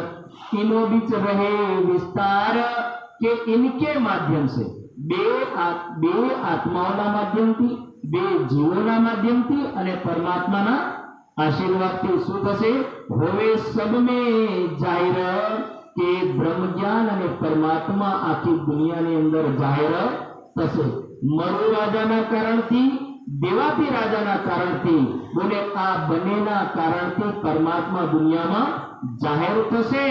इनो बीच रहे विस्तार के इनके माध्यम से बे आत्माओं माध्यम थी, बे जीवों माध्यम थी અને પરમાત્માના આશીર્વાદથી શું થશે? હોવે સબ में जाहिर કે બ્રહ્મ જ્ઞાન અને પરમાત્મા આખી દુનિયાની અંદર જાહેર થશે. મરુ રાજાના કારણથી, દેવાપી રાજાના કારણથી, બોલે આ બંનેના કારણથી પરમાત્મા દુનિયામાં જાહેર થશે.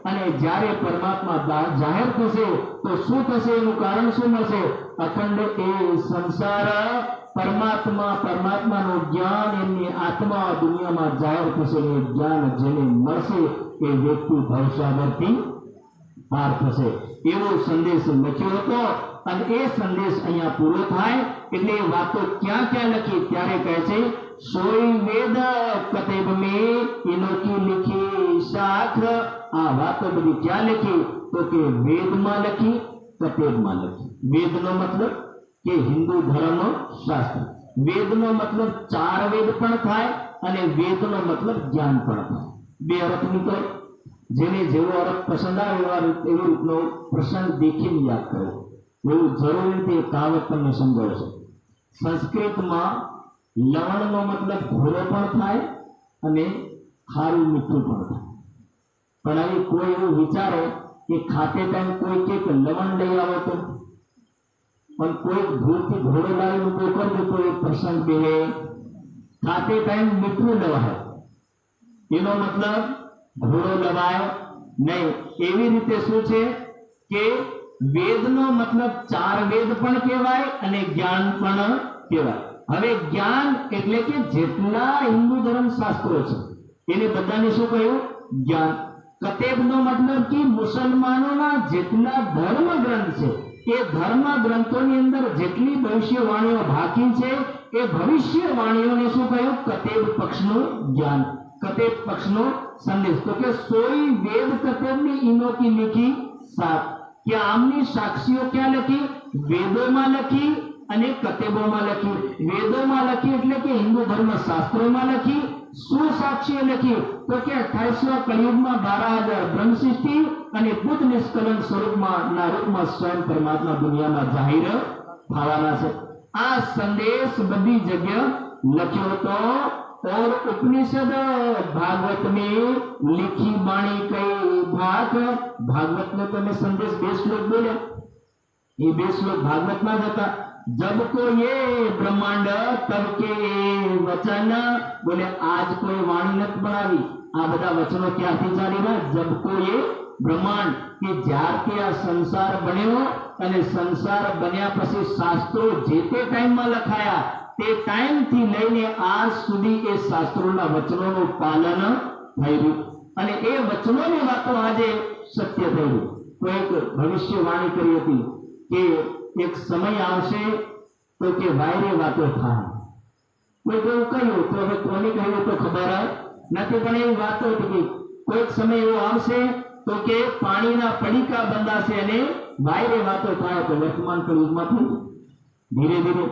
અને જ્યારે પરમાત્મા જાહેર થશે તો શું થશે? એનું કારણ શું મળશે? અખંડ એ સંસાર પરમાત્માનું જ્ઞાન એમની આત્મા દુનિયામાં જાહેર થશે. એ જ્ઞાન જેને મળશે એ વ્યક્તિ ભવસાગરથી પાર થશે. એવો સંદેશ લખ્યો હતો. અને એ સંદેશ અહીંયા પૂરો થાય એટલે એ વાતો ક્યાં ક્યાં લખી? ત્યારે કહે છે સોઈ વેદ કતેબ में इनकी लिखी शाख. આ વાતો બધી ક્યાં લખી? તો કે વેદમાં લખી, કતેબમાં લખી. વેદનો મતલબ કે હિન્દુ ધર્મ શાસ્ત્ર. વેદનો મતલબ 4 વેદ પણ થાય અને વેદનો મતલબ જ્ઞાન પણ થાય. બે અર્થ નીકળે. જેને જેવો અર્થ પસંદ આવે એવી રીતનો પ્રસંગ દેખીને યાદ કરો. એવું જરૂરી નથી. કહાવત તમને સમજાવશે. સંસ્કૃતમાં લવણનો મતલબ ઘોડો પણ થાય અને ખારું મીઠું પણ થાય. પણ હવે કોઈ એવું વિચારે કે ખાતે ટાઈમ કોઈ કે લવણ લઈ આવો તો, પણ કોઈ ભૂલથી ઘોડો લાવીને ઉભો કરી દે તો એક પ્રસંગ બે ખાતે ટાઈમ મીઠું લવાય. એનો મતલબ ઘોડો લવાય નહીં. એવી રીતે શું છે કે વેદનો મતલબ 4 વેદ પણ કહેવાય અને જ્ઞાન પણ કહેવાય. હવે જ્ઞાન એટલે કે જેટલા હિન્દુ ધર્મ શાસ્ત્રો છે એને બધાને શું કહ્યું? જ્ઞાન. કતેબનો મતલબ કે મુસલમાનોના જેટલા ધર્મ ગ્રંથ છે એ ધર્મ ગ્રંથોની અંદર જેટલી ભવિષ્યવાણીઓ બાકી છે એ ભવિષ્યવાણીઓને શું કહ્યું? કતેબ પક્ષનું જ્ઞાન, કતેબ પક્ષનો સંદેશ. તો કે સોઈ વેદ કતેબની ઇનોકી લીખી સાત. કે આમની સાક્ષીઓ ક્યાં લખી? વેદોમાં લખી અને કતેબોમાં લખી. વેદોમાં લખી એટલે કે હિન્દુ ધર્મ શાસ્ત્રોમાં લખી. શું સાક્ષીઓ લખી? તો કે 28 કળિયુગમાં 12,000 બ્રહ્મસૃષ્ટિ અને બુદ્ધ નિષ્કલન રૂપમાં સ્વયં પરમાત્મા દુનિયામાં જાહેર થવાના છે. આ સંદેશ બધી જગ્યા લખ્યો હતો. और उपनिषद भागवत में लिखी वाणी कई भाग. भागवत में तो मैं संदेश 2 श्लोक बोले. ये 2 श्लोक भागवत में था. जब को ये ब्रह्मांड तब के वचन. बोले आज कोई वाणी नत बनावी. आ बधा वचनों क्यांथी चाली रह्या? जब को ये ब्रह्मांड के ज्यारथी आ संसार बन्यो અને સંસાર બન્યા પછી શાસ્ત્રો જે તે ટાઈમમાં લખાયા તે ટાઈમથી લઈને આજ સુધી એ શાસ્ત્રોના વચનોનું પાલન થયું અને એ વચનોની વાતો આજે સત્ય થયું. કોઈક ભવિષ્યવાણી કરી હતી કે એક સમય આવશે તો કે વાયરે વાતો થાય. કોઈક એવું કહ્યું તો હવે કોને કહ્યું તો ખબર નથી, પણ એવી વાતો હતી કે કોઈક સમય એવો આવશે તો કે પાણીના પડીકા બંધાશે અને વાયરે વાતો થાય. તો વર્તમાન કળિયુગમાં થયું. ધીરે ધીરે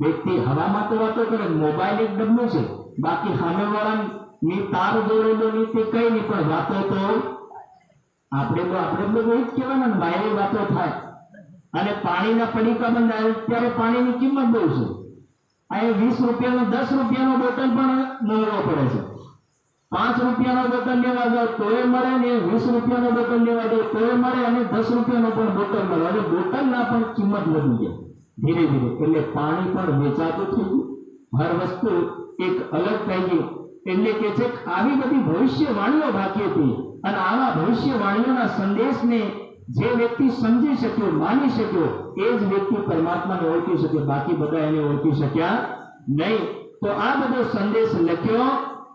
વ્યક્તિ હવામાં તો વાતો કરે. મોબાઈલ એક ડબ્બું છે, બાકી સામેવાળાની તાર જોડેલો નથી કઈ નહીં, પણ વાતો તો આપણે બધું એ જ કહેવાના ને વાયરે વાતો થાય. અને પાણીના પડીકા બંધાય ત્યારે પાણીની કિંમત બહુ છે. આ 20 રૂપિયાનો 10 રૂપિયાનો બોટલ પણ મોંઘો પડે છે. 5 રૂપિયાનો બોટલ લેવા જાવ તોય મળે ને 20 રૂપિયાનો બોટલ લેવા જાવ તોય મળે અને 10 રૂપિયાનો પણ બોટલ મળે. અને બોટલના પણ કિંમત વધી જાય ધીરે ધીરે. એટલે પાણી પણ વેચાતું થઈ ગયું, હર વસ્તુ એક અલગ થઈ ગઈ. એટલે કે છે આવી બધી ભવિષ્યવાણીઓ બાકી હતી. અને આવા ભવિષ્યવાણીઓના સંદેશને જે વ્યક્તિ સમજી શક્યો, માની શક્યો, એ જ વ્યક્તિ પરમાત્માને ઓળખી શકે. બાકી બધા એને ઓળખી શક્યા નહીં. તો આ બધો સંદેશ લખ્યો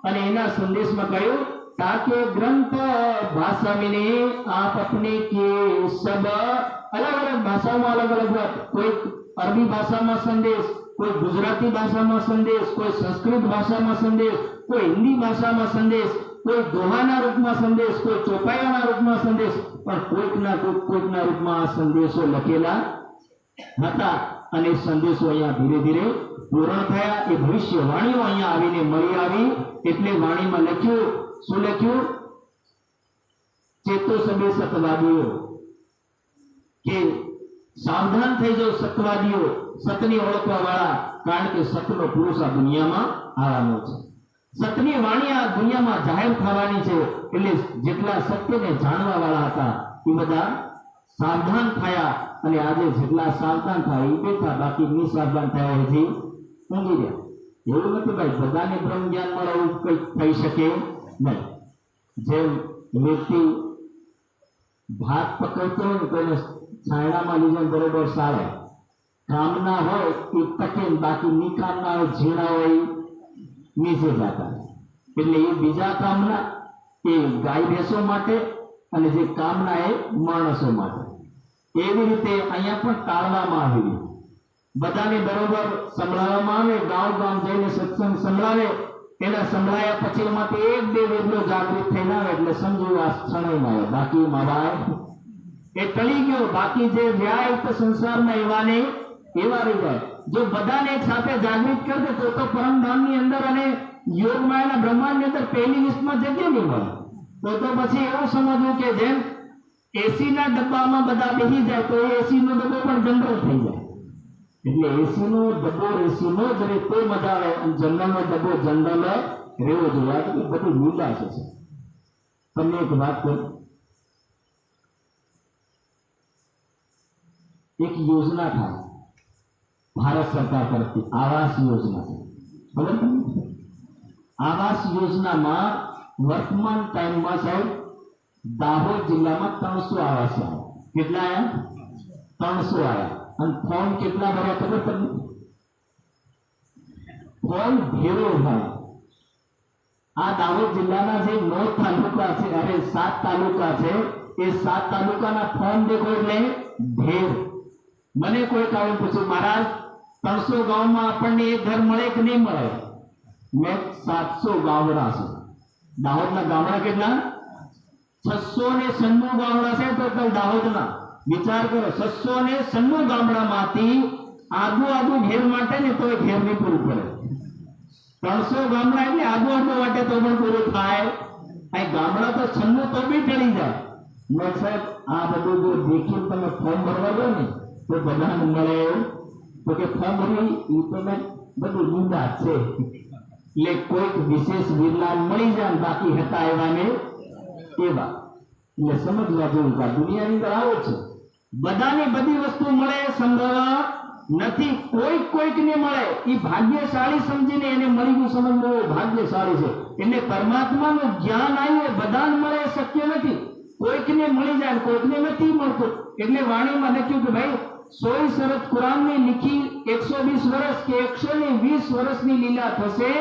અને એના સંદેશમાં કહ્યું તાકે ગ્રંથ ભાષા में आप अपने के सब अलग अलग भाषाओं अलग अलग बात, कोई अरबी भाषाમાં સંદેશ, કોઈ ગુજરાતી ભાષામાં સંદેશ, કોઈ સંસ્કૃત ભાષામાં સંદેશ, કોઈ હિન્દી ભાષામાં સંદેશ, કોઈ દોહાના રૂપમાં સંદેશ, કોઈ ચોપાઈઓના રૂપમાં સંદેશ, પણ કોઈકના રૂપમાં આ સંદેશો લખેલા હતા. અને સંદેશો અહીંયા ધીરે ધીરે પૂર્ણ થયા. એ ભવિષ્યવાણીઓ અહીંયા આવીને મળી આવી. એટલે વાણીમાં લખ્યું, શું લખ્યું? ચેતો સબે સતવાદીઓ, કે સાવધાન થઈ જાઓ સતવાદીઓ, સતની ઓળખવા વાળા, કારણ કે સતનો પુરુષ આ દુનિયામાં આવવાનો છે. સતની વાણી આ દુનિયામાં જાહેર થવાની છે. એટલે જેટલા સત્યને જાણવા વાળા હતા એ બધા સાવધાન થયા. અને આજે જેટલા સાવધાન થાય એ બેઠા, બાકી નિસાવધાન થયા હજી ઊંઘી રહ્યા. એવું નથી ભાઈ, બધાને બ્રહ્મ જ્ઞાન મળે એવું કંઈ થઈ શકે નહીં. જેમ વ્યક્તિ ભાત પકડતો હોય ને કોઈને છાયડામાં લીધે બરોબર સારે કામના હોય એ તકે, બાકી નિકામના હોય, ઝીણા હોય નીચે જતા. એટલે એ બીજા કામના એ ગાય ભેંસો માટે અને જે કામના એ માણસો માટે. એવી રીતે અહીંયા પણ ટાળવામાં આવી. બધાને બરોબર સંભળાવવામાં આવે. ગામ ગામ જઈને સત્સંગ સંભળાવે. એના સંભળાયા પછી એમાંથી એક બે વેદનો જાગૃત થઈને આવે એટલે સમજો આ ક્ષણમાં આવે. બાકી માવાય એ ટળી ગયો. બાકી જે વ્યાય સંસારમાં એવાને એવા રહી જાય. જો બધાને એક સાથે જાગૃત કરી દે તો પરમધામની અંદર અને યોગમાયાના બ્રહ્માંડની અંદર પહેલી લિસ્ટમાં જગ્યા નહીં મળે. તો પછી એવું સમજવું કે જેમ એસી ના ડબ્બામાં બધા બેસી જાય તો એસી નો ડબ્બો પણ જનરલ થઈ જાય. એટલે એસી નો ડબ્બો એસી નો જ રહે તો મજા આવે, અને જનરલ નો ડબ્બો જનરલ રહેવો જોઈએ. આ બધું મુદ્દા છે. તમને એક વાત કરું, એક યોજના થાય ભારત સરકાર તરફથી, આવાસ યોજના છે. બરાબર? આવાસ યોજનામાં વર્તમાન ટાઈમમાં સાહેબ દાહોદ જિલ્લામાં 300 આવાસ આવ્યા. કેટલા આવ્યા? 300 આવ્યા. અને ફોર્મ કેટલા ભર્યા ખબર તમને? ફોર્મ ભેરો ભર્યા. આ દાહોદ જિલ્લાના જે 9 તાલુકા છે, અરે 7 તાલુકા છે, એ 7 તાલુકાના ફોર્મ દેખો એટલે ભેર. મને કોઈ કામ પૂછ્યું, મહારાજ 300 ગામમાં આપણને એક ઘર મળે કે નહીં મળે? મેં 700 ગામડા છે. દાહોદના ગામડા કેટલા? 696 ગામડા છે ટોટલ દાહોદના. વિચાર કરો, 696 ગામડામાંથી આદુ ઘેર માટે ને તો ઘેર નહીં પૂરું પડે. 300 ગામડા એટલે આદુ માટે તો પણ પૂરું થાય. આ ગામડા તો 96 તો બી ટળી જાય. મેં સાહેબ આ બધું જો દેખીને તમે ફોર્મ ભરવા દો ને તો બધાને મળે. તો કે ફોર્મ ભરવી એ તો મેં બધું મુદ્દા છે. એટલે કોઈક વિશેષ વિરલા મળી જાય, બાકી હતા એવાને એવા. એટલે સમજવા જેવું કે દુનિયાની અંદર આવો છે. બધાને બધી વસ્તુ મળે સંભવ નથી. કોઈકને મળે એ ભાગ્યશાળી સમજીને એને મળી ગયું સમજવું ભાગ્યશાળી છે. એટલે પરમાત્માનું જ્ઞાન આવ્યું બધાને મળે શક્ય નથી. કોઈકને મળી જાય, કોઈકને નથી મળતું. એટલે વાણીમાં લખ્યું કે ભાઈ 100 શરત કુરાનની લીખી 120 વર્ષ કે 120 વર્ષની લીલા થશે.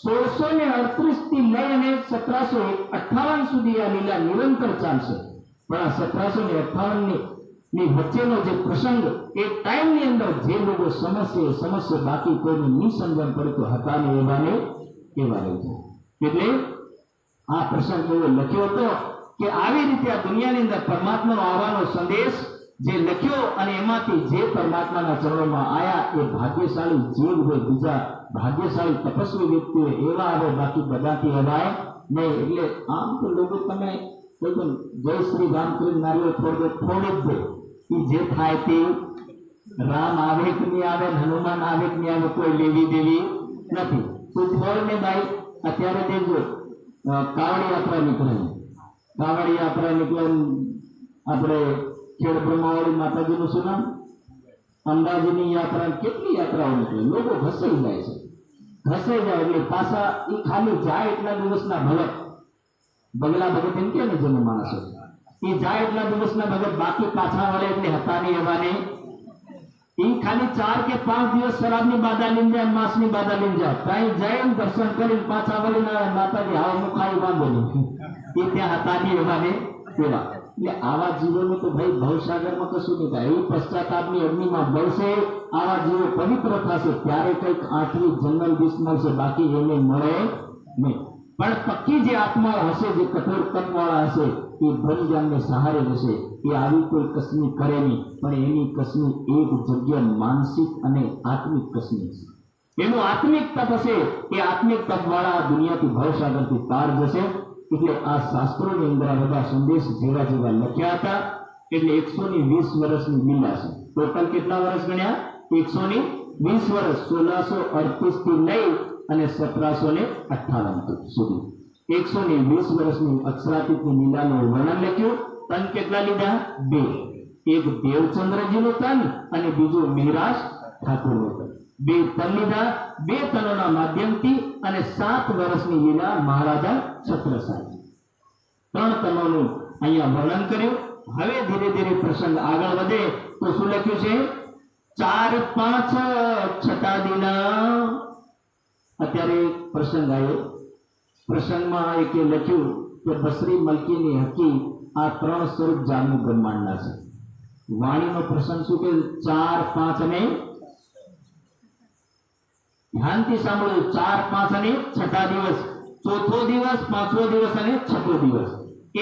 1638 થી લઈ અને 1758 સુધી આ લીલા નિરંતર ચાલશે. પણ આ 1758 ની વચ્ચેનો જે પ્રસંગ એ ટાઈમની અંદર જે લોકો સમસ્યા બાકી કોઈને નિસમજણ પડે તો હતા ને એવાને એવા રહી જાય. એટલે આ પ્રસંગ એવો લખ્યો હતો કે આવી રીતે આ દુનિયાની અંદર પરમાત્માનો આવવાનો સંદેશ જે લખ્યો અને એમાંથી જે પરમાત્માના ચરણોમાં આયા એ ભાગ્યશાળી જીવ હોય, બીજા ભાગ્યશાળી તપસ્વી વ્યક્તિઓ એવા આવે, બાકી બધાથી હવાય નહીં. એટલે આમ તો લોકો તમે કોઈ પણ જય શ્રી રામ કરી નારીઓ થોડું જ દે, એ જે થાય તે રામ આવે કે નહીં આવે, હનુમાન આવે કે નહીં આવે, કોઈ લેવી દેવી નથી. તું બોલ ને ભાઈ, અત્યારે દેખજો કાવડ યાત્રા નીકળે, કાવડ યાત્રા નીકળે, આપણે ખેડ બ્રહ્માવાળી માતાજીનું શું નામ, અંબાજીની યાત્રા, કેટલી યાત્રાઓ નીકળે, લોકો ઘસાઈ જાય છે. ઘસાઈ જાય એટલે પાછા એ ખાલી જાય એટલા દિવસના ભગત, બગલા ભગત એમ કે ને જેને માણસો, એ જાય એટલા દિવસના ભગત, બાકી પાછા વળે એટલે હતા નહીં એવાને. એ ખાલી 4 કે 5 દિવસ શરાબની બાધા લઈને જાય, માંસની બાધા લઈને જાય, ત્યાં જાય દર્શન કરીને પાછા વળીને માતાજી હાવ મુખાઈ વાંધો નહીં, એ ત્યાં હતા નહીં એવાને તેવા. એટલે આવા જીવોનું તો ભાઈ ભવસાગરમાં કશું નહીં થાય. એ પશ્ચાતાપની અગ્નિમાં બળશે, આવા જીવો પવિત્ર થશે ત્યારે કંઈક 8મી જન્મ દિશ મળશે, બાકી એને મળે નહીં. પણ પક્કી જે આત્માઓ હશે, જે કઠોર તપવાળા હશે, એ બ્રહ્મજ્ઞાનને સહારે જશે. એ આવી કોઈ કસમી કરે નહીં, પણ એની કસમી એક જગ્યા માનસિક અને આત્મિક કસમી છે. એનું આત્મિક તપ હશે, એ આત્મિક તપવાળા દુનિયાથી ભવસાગરથી પાર જશે. એટલે આ શાસ્ત્રોની અંદર આ બધા સંદેશ જેવા જેવા લખ્યા હતા. એટલે 120 વર્ષની લીલા છે. ટોટલ કેટલા વર્ષ ગણ્યા? 120 વર્ષ, 1638 થી લઈ અને 1758 સુધી 120 વર્ષની અક્ષરાતીતની લીલાનું વર્ણન લખ્યું. તન કેટલા લીધા? 2. એક દેવચંદ્રજીનું તન અને બીજું મિહિરાજ ઠાકોરનું તન. 2 તન લીધા. 2 તનોના માધ્યમથી અને 7 વર્ષની લીલા મહારાજા છત્રસાલજી. 3 તનોનું અહીંયા વર્ણન કર્યું. હવે ધીરે ધીરે પ્રસંગ આગળ વધે તો શું લખ્યું છે? 4, 5 છઠ્ઠા દિના. અત્યારે પ્રસંગ આવ્યો. પ્રસંગમાં એક લખ્યું કે બસરી મલકીની હકી આ 3 સ્વરૂપ જાગનું બ્રહ્માંડના છે. વાણીનો પ્રસંગ શું કે 4, 5 અને ધ્યાનથી સાંભળો, 4, 5 અને છઠ્ઠા દિવસ, ચોથો દિવસ, 5મો દિવસ અને છઠ્ઠો દિવસ.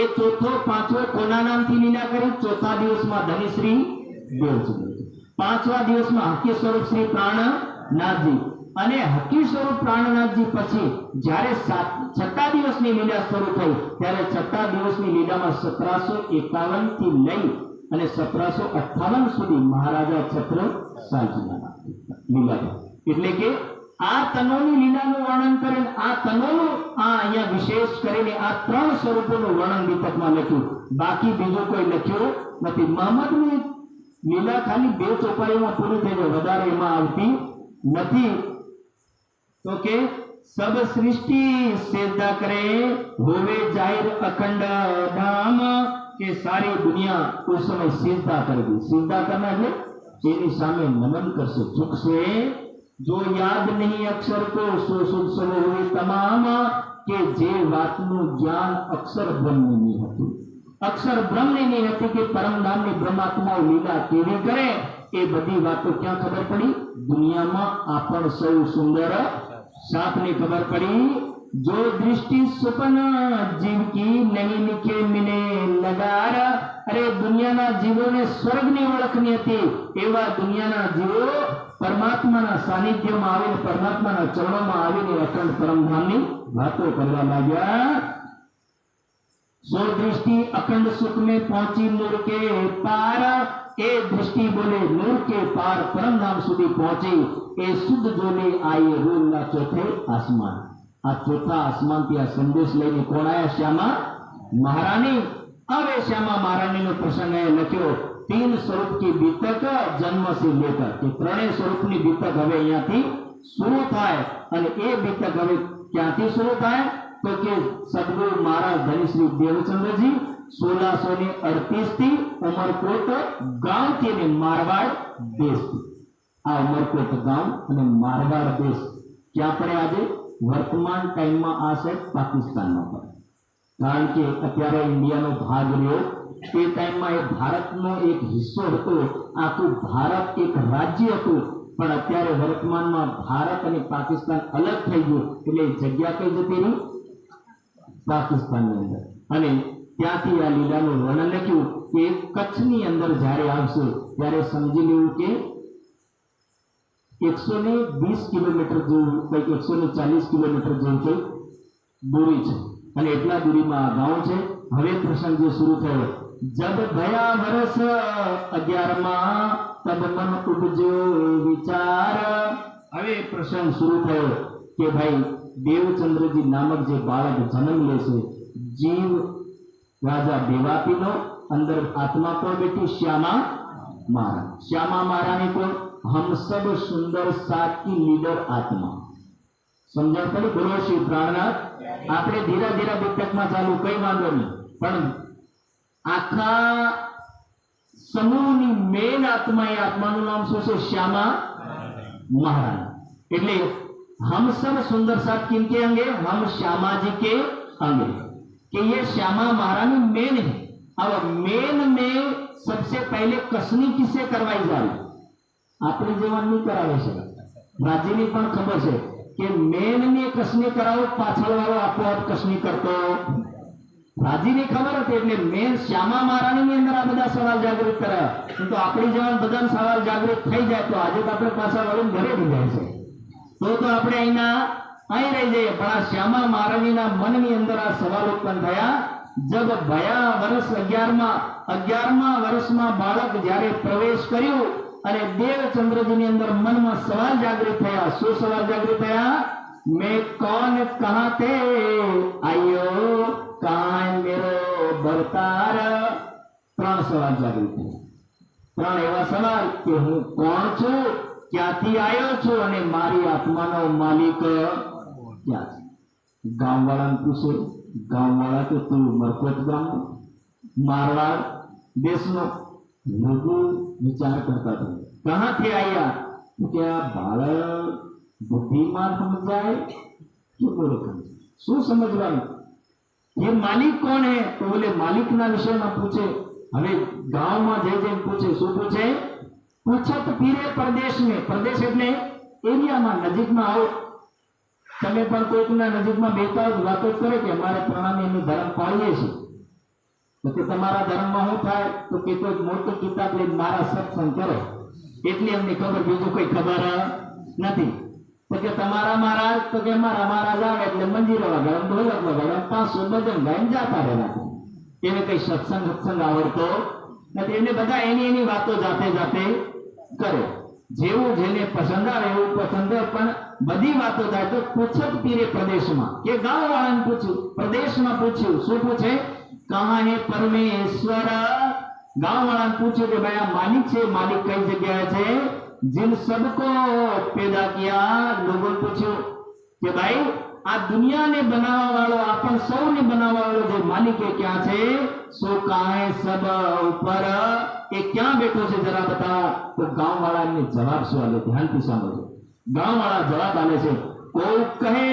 એ ચોથો 5મો કોના નામથી લીલા કરી? ચોથા દિવસમાં ધનિશ્રી દેવચંદ્રજી, 5મા દિવસમાં હકી સ્વરૂપ શ્રી પ્રાણનાથજી અને હકી સ્વરૂપ પ્રાણનાથજી. પછી જ્યારે 6ઠ્ઠા દિવસની લીલા શરૂ થઈ ત્યારે 6ઠ્ઠા દિવસની લીલામાં 1751 થી લઈ અને 1758 સુધી મહારાજા છત્રસાલજીના લીલા. એટલે કે આ તનોની લીલાનું વર્ણન કરે, આ તનોનું આ અહીંયા વિશેષ કરીને આ 3 સ્વરૂપોનું વર્ણન દીપકમાં લખ્યું. બાકી બીજું કોઈ લખ્યું નથી. મહમ્મદની લીલા ખાલી 2 ચોપાઈઓમાં પૂરી થઈ જાય, વધારે એમાં આવતી નથી. तो के सब सृष्टि सेजदा करे होवे जाहिर अखंड धाम के सारी दुनिया उस समय सेजदा करेगी. सेजदा करना है तेरी सामे नमन करसे, झुकसे. जो याद नहीं अक्षर को सो सुध सब हुई तमाम के जे वातનું જ્ઞાન અક્ષર બ્રહ્મની હતું. અક્ષર બ્રહ્મની હતી કે પરમ ધામની બ્રહ્માત્માઓ લીલા કેવી કરે એ બધી વાતો ક્યાં ખબર પડી? દુનિયામાં આપણ સૌ સુંદર सापने खबर पड़ी. जो दृष्टि सुपन जीव की नहीं लिखे मिले लगार. अरे दुनियाना जीवोने स्वर्गनी ओळखनी હતી એવા દુનિયાના જીવો પરમાત્માના સાનિધ્યમાં આવીને પરમાત્માના ચરણોમાં આવીને અખંડ પરમધામની વાતો કરવા લાગ્યા. सो दृष्टि अखंड सुख में पहुंची नूर के पार. ए दृष्टि बोले नूर के पार परम धाम સુધી પહોંચી. એ શુદ્ધ જોને આયે રોજના ચોથે આસમાન. આ ચોથા આસમાનથી આ સંદેશ લઈને કોણ આયા? શ્યામા મહારાણી. હવે શ્યામા મહારાણીનો પ્રસંગ એ લખ્યો. 3 સ્વરૂપ की बीतक जन्म से लेकर કે 3 સ્વરૂપની બીતક હવે અહીંયાથી શરૂ થાય. અને એ બીતક હવે ક્યાંથી શરૂ થાય? तो के सदगुरु महाराज धनिश्री देवचंद्रजी 1638 થી ઉમરકોટ ગામ થી ને મારવાડ દેશ. આ ઉમરકોટ ગામ અને મારવાડ દેશ ક્યાં પડે? આજે વર્તમાન ટાઈમમાં આ છે પાકિસ્તાનમાં પડે. કારણ કે અત્યારે ઇન્ડિયાનો ભાગ રહ્યો તે ટાઈમમાં એ ભારતનો એક હિસ્સો હતો. આખું ભારત એક રાજ્ય હતું. પણ અત્યારે વર્તમાનમાં ભારત અને પાકિસ્તાન અલગ થઈ ગયું. એટલે જગ્યા કઈ જતી રહી? પાકિસ્તાનની અંદર. અને ત્યાંથી આ લીલાનું વર્ણન લખ્યું કે કચ્છની અંદર જ્યારે આવશે ત્યારે સમજી લેવું કે 120 કિલોમીટર જેવું, કંઈક 140 કિલોમીટર જેવું કંઈક દૂરી છે. અને એટલા દૂરીમાં આ ગામ છે. હવે પ્રસંગ જે શરૂ થયો. જબ ભયા વર્ષ 11માં તબ મન ઉપજ્યો વિચાર. હવે પ્રસંગ શરૂ થયો કે ભાઈ દેવચંદ્રજી નામક જે બાળક જન્મ લે છે, જીવ રાજા દેવાપીનો, અંદર આત્મા કોણ બેઠી? શ્યામા महाराज. श्यामा महारानी को हम सब सुंदर साथ की लीडर आत्मा समझा पड़ी. बोलो श्री प्राणनाथ. આપણે ધીરા ધીરા પુસ્તકમાં ચાલુ, કઈ વાંધો નહીં, પણ આખા સમૂહની મેન આત્મા, એ આત્માનું નામ શું છે? શ્યામા महारानी. એટલે हम सब सुंदर साथ किनके अंगे? हम श्यामा जी के अंगे. कि ये श्यामा महारानी मेन है. अब मेन में सबसे पहले कसनी किससे करवाई जाए? આપણી જવાન નહીં કરાવે છે. રાજીની પણ ખબર છે કે મેન ને કસની કરાવો, પાછળ વાળો આપોઆપ કસની કરતો. રાજીની ખબર હતી એટલે મેન શ્યામા મહારાણી ની અંદર આ બધા સવાલ જાગૃત કરાયા. તો આપણી જવાન બધા સવાલ જાગૃત થઈ જાય તો આજે તો આપણે પાછા વળીને ઘરે થઈ જાય છે. તો આપણે અહીં રહી જઈએ. પણ આ શ્યામા મહારાણીના મનની અંદર આ સવાલ ઉત્પન્ન થયા. જબ ભયા વર્ષ 11મા વર્ષમાં બાળક જ્યારે પ્રવેશ કર્યું અને દેવચંદ્રજીની અંદર મનમાં સવાલ જાગૃત થયા. શું સવાલ જાગૃત થયા? મેં કોણ કહા તે આયો કાય મેરો બરતાર. ત્રણ સવાલ જાગૃત થયા. ત્રણ એવા સવાલ કે હું કોણ છું, ક્યાંથી આવ્યો છું અને મારી આત્માનો માલિક ક્યાં છે? ગામવાળાને પૂછે. ગામવાળા કે તું મરકોટ ગામનો, મારવાડ દેશનો. લોકો વિચાર કરતા હતા કહાથી આયા? કે આ બાળક બુદ્ધિમાં સમજાય કે મૂર્ખ? શું સમજવાનું? ये मालिक कौन है? तो बोले मालिक ना विषय में पूछे. હવે ગામમાં જઈને પૂછે. શું પૂછે? પૂછત પીરે પ્રદેશ में. પ્રદેશ એટલે એરિયામાં, નજીકમાં આવો. તમે પણ કોઈકના નજીકમાં બેઠા હો, વાતો કરે કે અમારે પ્રણામી એનું ધર્મ પાળીએ છીએ. તો તમારા ધર્મમાં શું થાય? તો કે કોઈ મોટી કિતાબ લઈને મારા સત્સંગ કરો, એટલી અમને ખબર, બીજું કોઈ ખબર નથી. તો કે તમારા મહારાજ? તો કે મારા મહારાજ આવે એટલે મંજીરો વગાડે, ઢોલક વગાડે, 500 ભજન ગાઈને જાતા રહેલા. એને કઈ સત્સંગ આવડતો નથી. એને બધા એની વાતો જાતે કરે. જેવું જેને પસંદ આવે એવું પસંદ, પણ બધી વાતો થાય તો પૂછત પીરે પ્રદેશમાં, કે ગામ વાળાને પૂછ્યું, પ્રદેશમાં પૂછ્યું. શું પૂછે? કહા હે પરમેશ્વર. ગામ વાળાને પૂછ્યું કે ભાઈ આ માલિક છે, માલિક કઈ જગ્યાએ છે? जिन सबको पैदा किया. लोगों पूछ्યું કે ભાઈ આ દુનિયાને બનાવવા વાળો, આપણ સૌને બનાવવા વાળો જે માલિક એ ક્યાં છે? સો કાહે સબ ઉપર, એ ક્યાં બેઠો છે જરા બતા. તો ગામ વાળાને જવાબ શું આલે? ધ્યાનથી સાંભળજો. ગામ વાળા જવાબ આલે છે. કોઈ કહે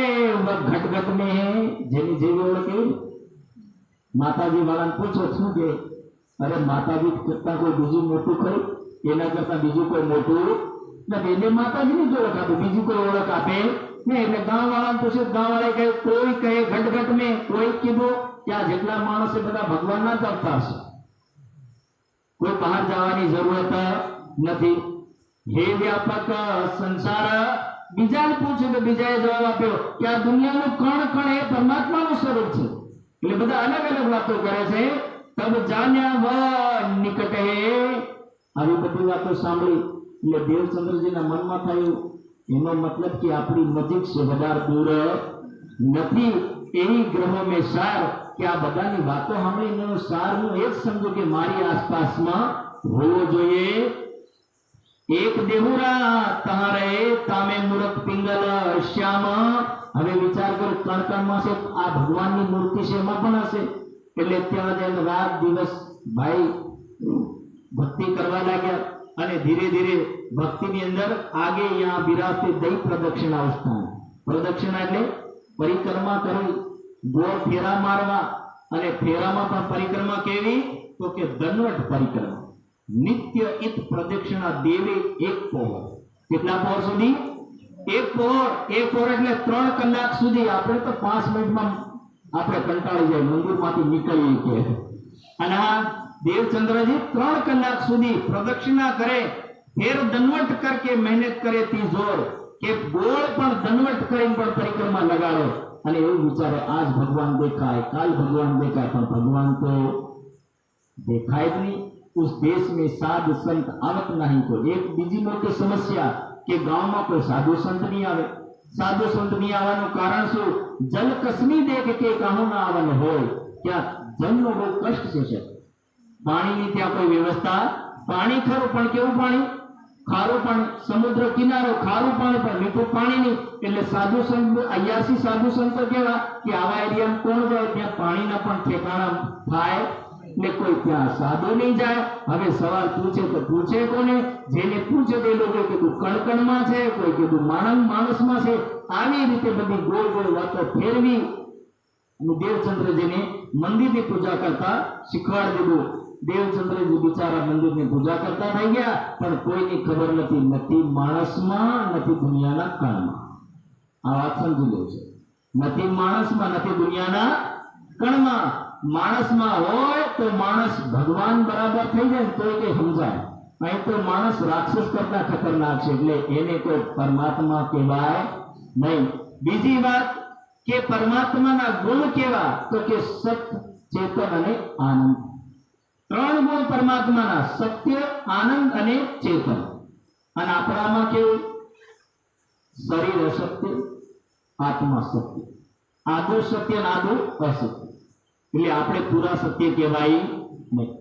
ઘટઘટ में है. જેની જેવી ઓળખે. માતાજી વાળાને પૂછો શું કે? અરે માતાજી કરતા કોઈ બીજું મોટું ખરું? એના કરતા બીજું કોઈ મોટું નથી. એટલે માતાજીની જ ઓળખ આપે, બીજી કોઈ ઓળખ આપે નહીં. એટલે ગામ વાળાને પૂછે. ગામ વાળા કહે, કોઈ કહે ઘટઘટ में. કોઈ કીધું કે આ જેટલા માણસો બધા ભગવાનના જ અવતાર છે, કોઈ બહાર જવાની જરૂરત નથી. હે વ્યાપક સંસાર. બીજાને પૂછ્યું તો બીજાએ જવાબ આપ્યો કે આ દુનિયાનું કણ કણ એ પરમાત્માનું સ્વરૂપ છે. એટલે બધા અલગ અલગ વાતો કરે છે. તબ જાન્યા વ નિકટ હે. આવી બધી વાતો સાંભળી એટલે દેવચંદ્રજીના મનમાં થયું એનો મતલબ કે આપણી નજીક છે, વધારે દૂર નથી. એવી ગ્રહો મેં સાર, કે આ બધાની વાતો સાંભળીને સાર હું એ જ સમજુ કે મારી આસપાસમાં હોવો જોઈએ. એક દેહુરા તારે તામે મૂર્ત પિંગલ શ્યામ. હવે વિચાર કરો, કણકણમાં છે આ ભગવાનની મૂર્તિ છે, એમાં પણ હશે. એટલે ત્યાં જઈને રાત દિવસ ભાઈ ભક્તિ કરવા લાગ્યા. અને ધીરે ધીરે ભક્તિની અંદર આગે યહાં બિરાજતે દૈ પ્રદક્ષિણા અવસ્થા. પ્રદક્ષિણા એટલે પરિક્રમા કરવી, ગોળ ફેરા મારવા. અને ફેરામાં પણ પરિક્રમા કેવી? તો કે દંડવત પરિક્રમા. નિત્ય ઇત પ્રદક્ષિણા દેવે એક પહોર. કેટલા પહોર સુધી? એક પહોર. એક પહોર એટલે 3 કલાક સુધી. આપણે તો 5 મિનિટમાં આપણે કંટાળી જાય, મંદિરમાંથી નીકળીએ કે. અને આ દેવચંદ્રજી 3 કલાક સુધી પ્રદક્ષિણા કરે, ફેર દંડવત કરકે મહેનત કરે તી જોર, કે ગોળ પણ દંડવત કરીને પણ પરિક્રમા લગાડો. અને એવું વિચારે આજ ભગવાન દેખાય, કાલ ભગવાન દેખાય, પણ ભગવાન તો દેખાય જ નહીં. उस देश में साधु संत आवत नहीं। तो एक बीजी मोटी समस्या કે ગામમાં કોઈ સાધુ સંત નહીં આવે। સાધુ સંત નહીં આવવાનું કારણ શું? જલ કસમી દેખ કે કહું ના આવવાનું હોય ત્યાં જલનો બહુ કષ્ટ છે। પાણીની ત્યાં કોઈ વ્યવસ્થા, પાણી ખરું પણ કેવું પાણી? ખારું પાણી। સમુદ્ર કિનારો ખારું પાણી પણ મીઠું પાણી નહીં। એટલે સાધુ સંત 81 સાધુ સંતો કેવા કે આવા એરિયામાં કોણ જાય ત્યાં પાણીના પણ ઠેકાણા થાય ને કોઈ ત્યાં સાધુ નહીં જાય। હવે સવાલ પૂછે તો પૂછે કોને? જેને પૂછે તે લોકો કીધું કણકણમાં છે, કોઈ કીધું માણસમાં છે। આવી રીતે બધી ગોળ ગોળ વાતો ફેરવી અને દેવચંદ્રજીને મંદિરની પૂજા કરતા શીખવાડી દીધું। દેવચંદ્રજી બિચારા મંદિરની પૂજા કરતા થઈ ગયા પણ કોઈની ખબર નથી માણસમાં નથી દુનિયાના કણમાં। આ વાત સમજી લેવું છે। નથી માણસમાં નથી દુનિયાના કણમાં। માણસમાં હોય તો માણસ ભગવાન બરાબર થઈ જાય તો એ સમજાય। અહીં તો માણસ રાક્ષસ કરતા ખતરનાક છે એટલે એને કોઈ પરમાત્મા કહેવાય નહીં। બીજી વાત કે પરમાત્માના ગુણ કેવા? તો કે સત, ચેતન અને આનંદ। ત્રણ ગુણ પરમાત્માના, સત્ય, આનંદ અને ચેતન। અને આપણામાં કેવું? શરીર અસત્ય, આત્મા સત્ય, આદુ સત્ય અને આદુ અસત્ય। એટલે આપણે પૂરા સત્ય કહેવાય નહીં।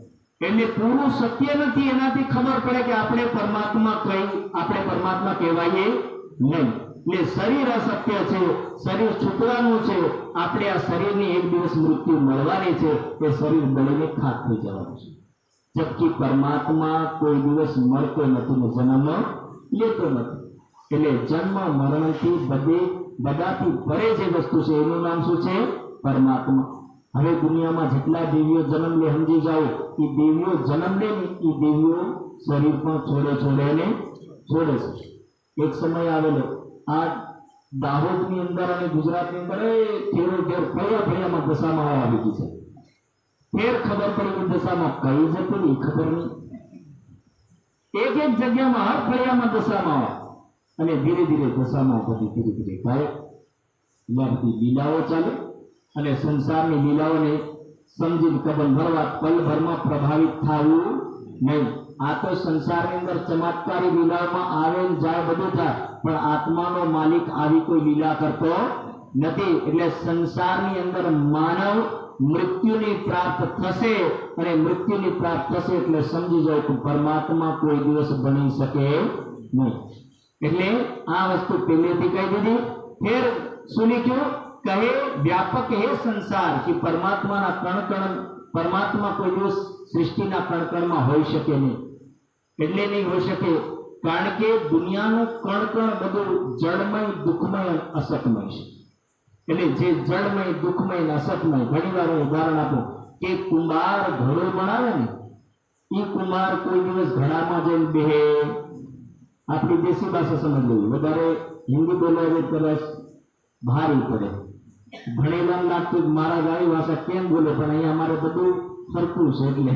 એટલે પૂરું સત્ય નથી એનાથી ખબર પડે કે આપણે પરમાત્મા કહેવાય નહીં। એટલે શરીર અસત્ય છે, શરીર છૂટવાનું છે। આપણે આ શરીરની એક દિવસ મૃત્યુ મળવાની છે, એ શરીર બળીને ખાક થઈ જવાનું છે। જબકી પરમાત્મા કોઈ દિવસ મળતો નથી ને જન્મ લેતો નથી। એટલે જન્મ મરણથી બધાથી પરે જે વસ્તુ છે એનું નામ શું છે? પરમાત્મા। હવે દુનિયામાં જેટલા દેવીઓ જન્મ લે સમજી જાઓ, એ દેવીઓ જન્મ લે ને એ દેવીઓ શરીર પણ છોડે છે। એક સમય આવેલો આ દાહોદની અંદર અને ગુજરાતની અંદર ઠેરો ઠેર ફળિયામાં દશામાં આવી ગઈ છે। ફેર ખબર પડી કે દશામાં કઈ જતી એ ખબર નહીં। એક જગ્યામાં હર ફળિયામાં દશામાં અને ધીરે ધીરે દશામાં બધી ધીરે ધીરે ગાયબ। બધી લીલાઓ ચાલે અને સંસારની લીલાઓને સમજીને કદમ ભરવા, પલભરમાં પ્રભાવિત થવું નહીં। આ તો સંસારની અંદર ચમત્કારી લીલાઓમાં આવે જાય બધું થાય પણ આત્માનો માલિક આવી કોઈ લીલા કરતો નથી। એટલે સંસારની અંદર માનવ મૃત્યુની પ્રાપ્ત થશે અને મૃત્યુની પ્રાપ્ત થશે એટલે સમજી જાઓ કે પરમાત્મા કોઈ દિવસ બની શકે નહીં। એટલે આ વસ્તુ પહેલેથી કહી દીધી। ફેર શું લખ્યું? કહે વ્યાપક હે સંસાર કે પરમાત્માના કણ પરમાત્મા કોઈ દિવસ સૃષ્ટિના કણકણમાં હોઈ શકે નહીં। એટલે નહીં હોઈ શકે કારણ કે દુનિયાનું કણ બધું જળમય, દુઃખમય, અસતમય છે। એટલે જે જળમય, દુઃખમય અને અસતમય, ઘણીવાર ઉદાહરણ આપું કે કુંભાર ઘડો બનાવે ને, એ કુંભાર કોઈ દિવસ ઘડામાં જઈને બેહે। આપણી દેશી ભાષા સમજ લેવી, વધારે હિન્દી બોલવા કદાચ ભારી પડે। ભણેલા લાગતું મારા ગાડી ભાષા કેમ બોલે પણ અહીંયા અમારે બધું સરખું છે। એટલે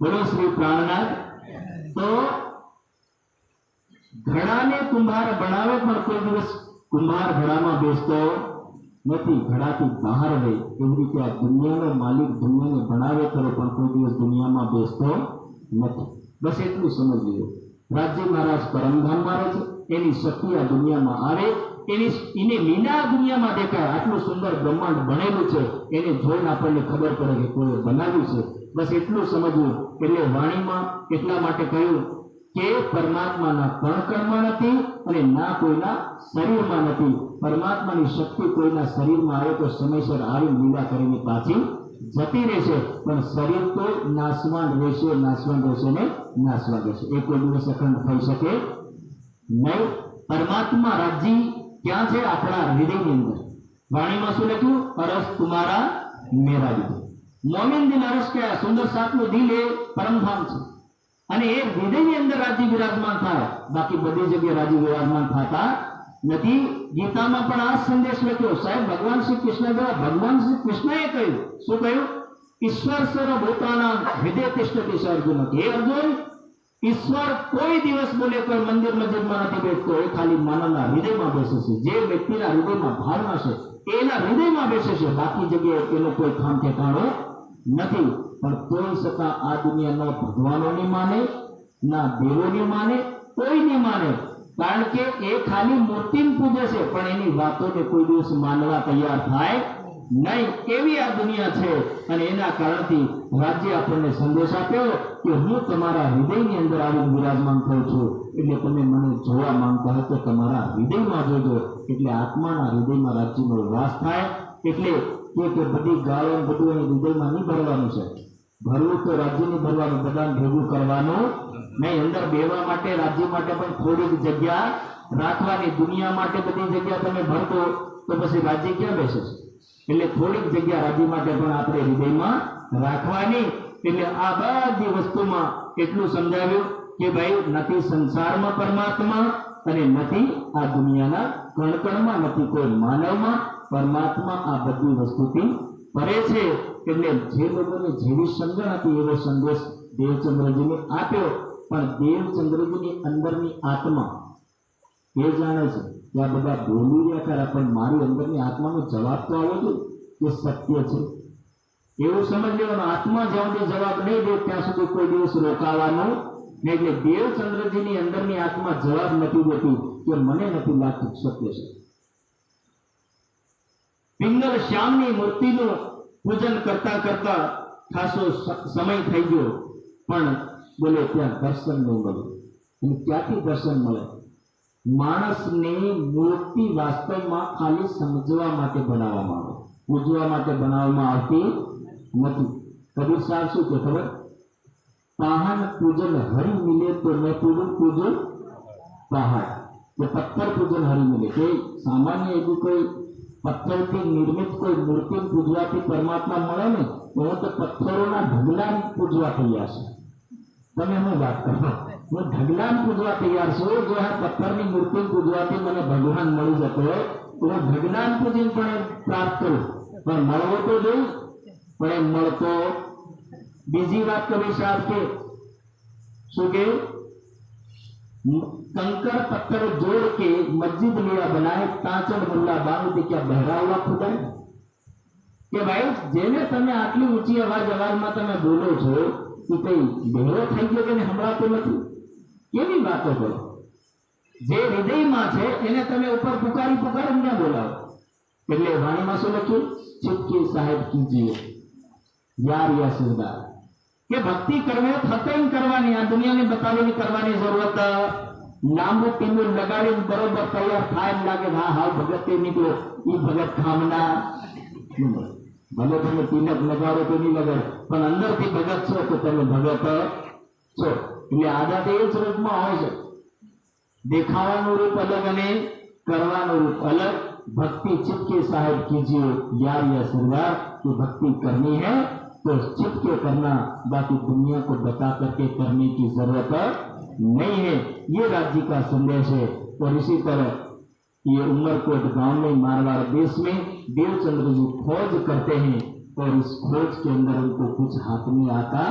બોલો શ્રી પ્રાણનાથ। તો ઘડાને કુંભાર બનાવે પણ કોઈ દિવસ કુંભાર ઘડામાં બેસતો નથી, ઘડાથી બહાર રહે। એવી રીતે આ દુનિયાનો માલિક દુનિયાને બનાવે કરે પણ કોઈ દિવસ દુનિયામાં બેસતો નથી। બસ એટલું સમજ લ્યો। રાજ્ય મહારાજ પરમધામમાં રહે છે, એની શક્તિ આ દુનિયામાં આવે, એને લીલા દુનિયામાં દેખાય। આટલું સુંદર બ્રહ્માંડ બનેલું છે એને જોઈને આપણને ખબર પડે કે કોઈ બનાવ્યું છે। બસ એટલું સમજવું। એટલે વાણીમાં એટલા માટે કહ્યું કે પરમાત્માના કણકણમાં નથી અને ના કોઈના શરીરમાં નથી। પરમાત્માની શક્તિ કોઈના શરીરમાં આવે તો સમયસર આવી લીલા કરીને પાછી જતી રહેશે પણ શરીર તો નાશવાન રહેશે ને નાશવાન રહેશે। એ કોઈ દિવસ અખંડ થઈ શકે નહીં। પરમાત્મા રાજ્ય ક્યાં છે? આપણા હૃદયની અંદર। વાણીમાં શું લખ્યું? અરસ તુમારા મેરા દિલ। મોમિન દિલ અરસ કે સુંદર સાતનું દિલ એ પરમધામ છે અને એ હૃદયની અંદર રાજ્ય વિરાજમાન થાય, બાકી બધી જગ્યાએ રાજ્ય વિરાજમાન થતા નથી। ગીતામાં પણ આ સંદેશ લખ્યો। સાહેબ ભગવાન શ્રી કૃષ્ણ દ્વારા ભગવાન શ્રી કૃષ્ણએ કહ્યું, શું કહ્યું? ઈશ્વર સર્વભૂતાનાં હૃદય તિષ્ઠતિ સ અર્જુન। હે અર્જુન, ઈશ્વર કોઈ દિવસ બોલે કોઈ મંદિર મસ્જિદમાં નથી બેસતો, એ ખાલી માનવના હૃદયમાં બેસે છે। જે વ્યક્તિના હૃદયમાં ભાવના છે એના હૃદયમાં બેસે છે, બાકી જગ્યાએ એનો કોઈ ઠામ ઠેકાણો નથી, પણ તોય છતાં આ દુનિયાનો ભગવાનોને માને, ના દેવોને માને, કોઈ નહીં માને, કારણ કે એ ખાલી મૂર્તિને પૂજે છે, પણ એની વાતોને કોઈ દિવસ માનવા તૈયાર થાય નહીં. એવી આ દુનિયા છે. અને એના કારણથી રાજ્ય આપણને સંદેશ આપ્યો કે હું તમારા હૃદયની અંદર આવીને વિરાજમાન થયો છું, એટલે તમે મને જોવા માંગતા હોય તો તમારા હૃદયમાં જોજો, એટલે આત્માના હૃદયમાં રાજ્યનો વાસ થાય. એટલે કે બધી ગાળો બધું અહીં હૃદયમાં નહીં ભરવાનું છે. ભરવું તો રાજ્યની ભરવાનું, બધાને ભેગું કરવાનું નહીં. અંદર બેવા માટે, રાજ્ય માટે પણ થોડીક જગ્યા રાખવાની. દુનિયા માટે બધી જગ્યા તમે ભરતો તો પછી રાજ્ય ક્યાં બેસે છે? એટલે થોડીક જગ્યા રાજ્ય માટે પણ આપણે હૃદયમાં રાખવાની. એટલે આ બધી વસ્તુમાં એટલું સમજાવ્યું કે ભાઈ નથી સંસારમાં પરમાત્મા અને નથી આ દુનિયાના કણકણમાં, નથી કોઈ માનવમાં. પરમાત્મા આ બધી વસ્તુથી પરે છે. એટલે જે લોકોને જેવી સમજણ હતી એવો સંદેશ દેવચંદ્રજીને આપ્યો. પણ દેવચંદ્રજીની અંદરની આત્મા એ જાણે છે કે આ બધા બોલી રહ્યા ખરા, પણ મારી અંદરની આત્માનો જવાબ તો આવો છે કે સત્ય છે એવું સમજ લેવાનું. આત્મા જ્યાં સુધી જવાબ નહીં દે ત્યાં સુધી કોઈ દિવસ રોકાવાનું નહીં. એટલે દેવચંદ્રજીની અંદરની આત્મા જવાબ નથી દેતી કે મને નથી લાગતું સત્ય છે. પિંગલ શ્યામની મૂર્તિનું પૂજન કરતા કરતા ખાસો સમય થઈ ગયો, પણ બોલે ત્યાં દર્શન નહીં મળે. અને ક્યાંથી દર્શન મળે? માણસને મૂર્તિ વાસ્તવમાં ખાલી સમજવા માટે બનાવવામાં આવે, પૂજવા માટે બનાવવામાં આવતી નથી. કબીર સાહેબ શું કે ખબર? પહાડ પૂજન હરી મિલે તો મેં પૂજન પહાડ. કે પથ્થર પૂજન હરી મિલે, કે સામાન્ય એવી કોઈ પથ્થરથી નિર્મિત કોઈ મૂર્તિ પૂજવાથી પરમાત્મા મળે ને, તો હું તો પથ્થરોના ઢગલા પૂજવા તૈયાર છું. તમે હું વાત કરો? હું ઢગલા પૂજવા તૈયાર છું. જો આ પથ્થરની મૂર્તિ પૂજવાથી મને ભગવાન મળી જતો હોય તો હું ઢગલા પૂજન પણ પ્રાપ્ત કરું, પણ મળવો તો જોઈ, પણ એમ મળતો. બીજી વાત કબીર સાહેબ કે શું કે कंकर पत्थर जोड़ के मस्जिद लिया बनाए, तांचड़ मुल्ला बांग दे क्या बहरा हुआ खुदा કે ભાઈ જેને તમે આટલી ઊંચી અવાજમાં તમે બોલો છો કે કઈ બહેરો થઈ ગયો કે સંભળાતો નથી? કેવી વાતો કરો? જે હૃદયમાં છે એને તમે ઉપર પુકારી પુકારીને બોલાવો. એટલે વાણીમાં શું લખ્યું? ચુપકે સાહેબ કીજીએ યાર યા સરદાર. કે ભક્તિ કરવી થતઈ કરવાની, આ દુનિયાને બતાવીને કરવાની જરૂરત. લાંબુ ટીંબુ લગાડીને બરોબર તૈયાર થાય એમ લાગે હા હા ભગત નીકળો, એ ભગત ખામના. ભલે તમે તિલક લગાડો તો નહીં લગાડો, પણ અંદરથી ભગત છો તો તમે ભગત છો. એટલે આદત એ જ રૂપમાં હોય છે. દેખાવાનું રૂપ અલગ અને કરવાનું રૂપ અલગ. भक्ति चिपके साहेब कीजिए यार या सरदार, की भक्ति करनी है तो चिपके करना, बाकी दुनिया को बता करके करने की जरूरत नहीं है. ये राज्य का संदेश है. और इसी तरह ये उमरकोट गांव में मारवाड़ देश में देवचंद्र जी खोज करते हैं और इस खोज के अंदर उनको कुछ हाथ में आता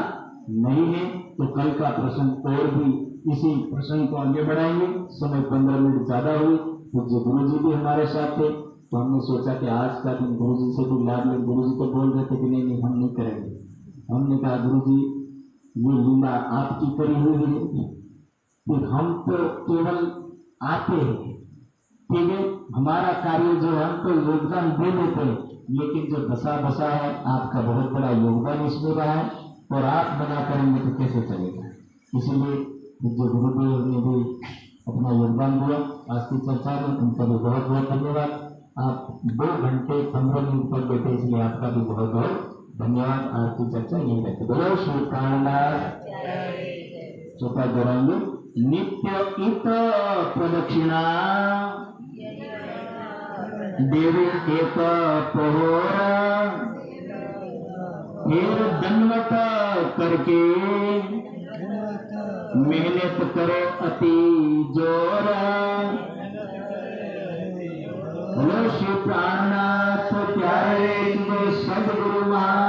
नहीं है. तो कल का प्रसंग और भी इसी प्रसंग को आगे बढ़ाएंगे. समय 15 मिनट ज्यादा हुई. पूज्य गुरु जी भी हमारे साथ थे, तो हमने सोचा कि आज का दिन गुरु जी से भी लाभ लें. गुरु जी तो बोल रहे थे कि नहीं नहीं हम नहीं करेंगे. हमने कहा गुरु जी ये लीला आपकी करी हुई है, फिर हम तो केवल आते हैं, ठीक है, हमारा कार्य जो है हम तो योगदान दे देते हैं, लेकिन जो बसा बसा है आपका बहुत बड़ा योगदान इसमें रहा है, और आप बना करेंगे तो कैसे चलेगा. इसलिए पूज्य गुरुदेव ने भी अपना योगदान दिया आज की चर्चा में. उनका भी बहुत बहुत धन्यवाद. आप 2 घंटे 15 मिनट पर बैठे, इसलिए आपका भी बहुत बहुत धन्यवाद. आज की चर्चा यही रहती. बोलो श्री कामनाथ चौथा दोहराएंगे. नित्य इत प्रदक्षिणा देवी एक पहोरा, फिर दंडवत करके मेहनत करे अति जोरा. बोलो श्री प्राणनाथ प्यारे सदगुरु महाराज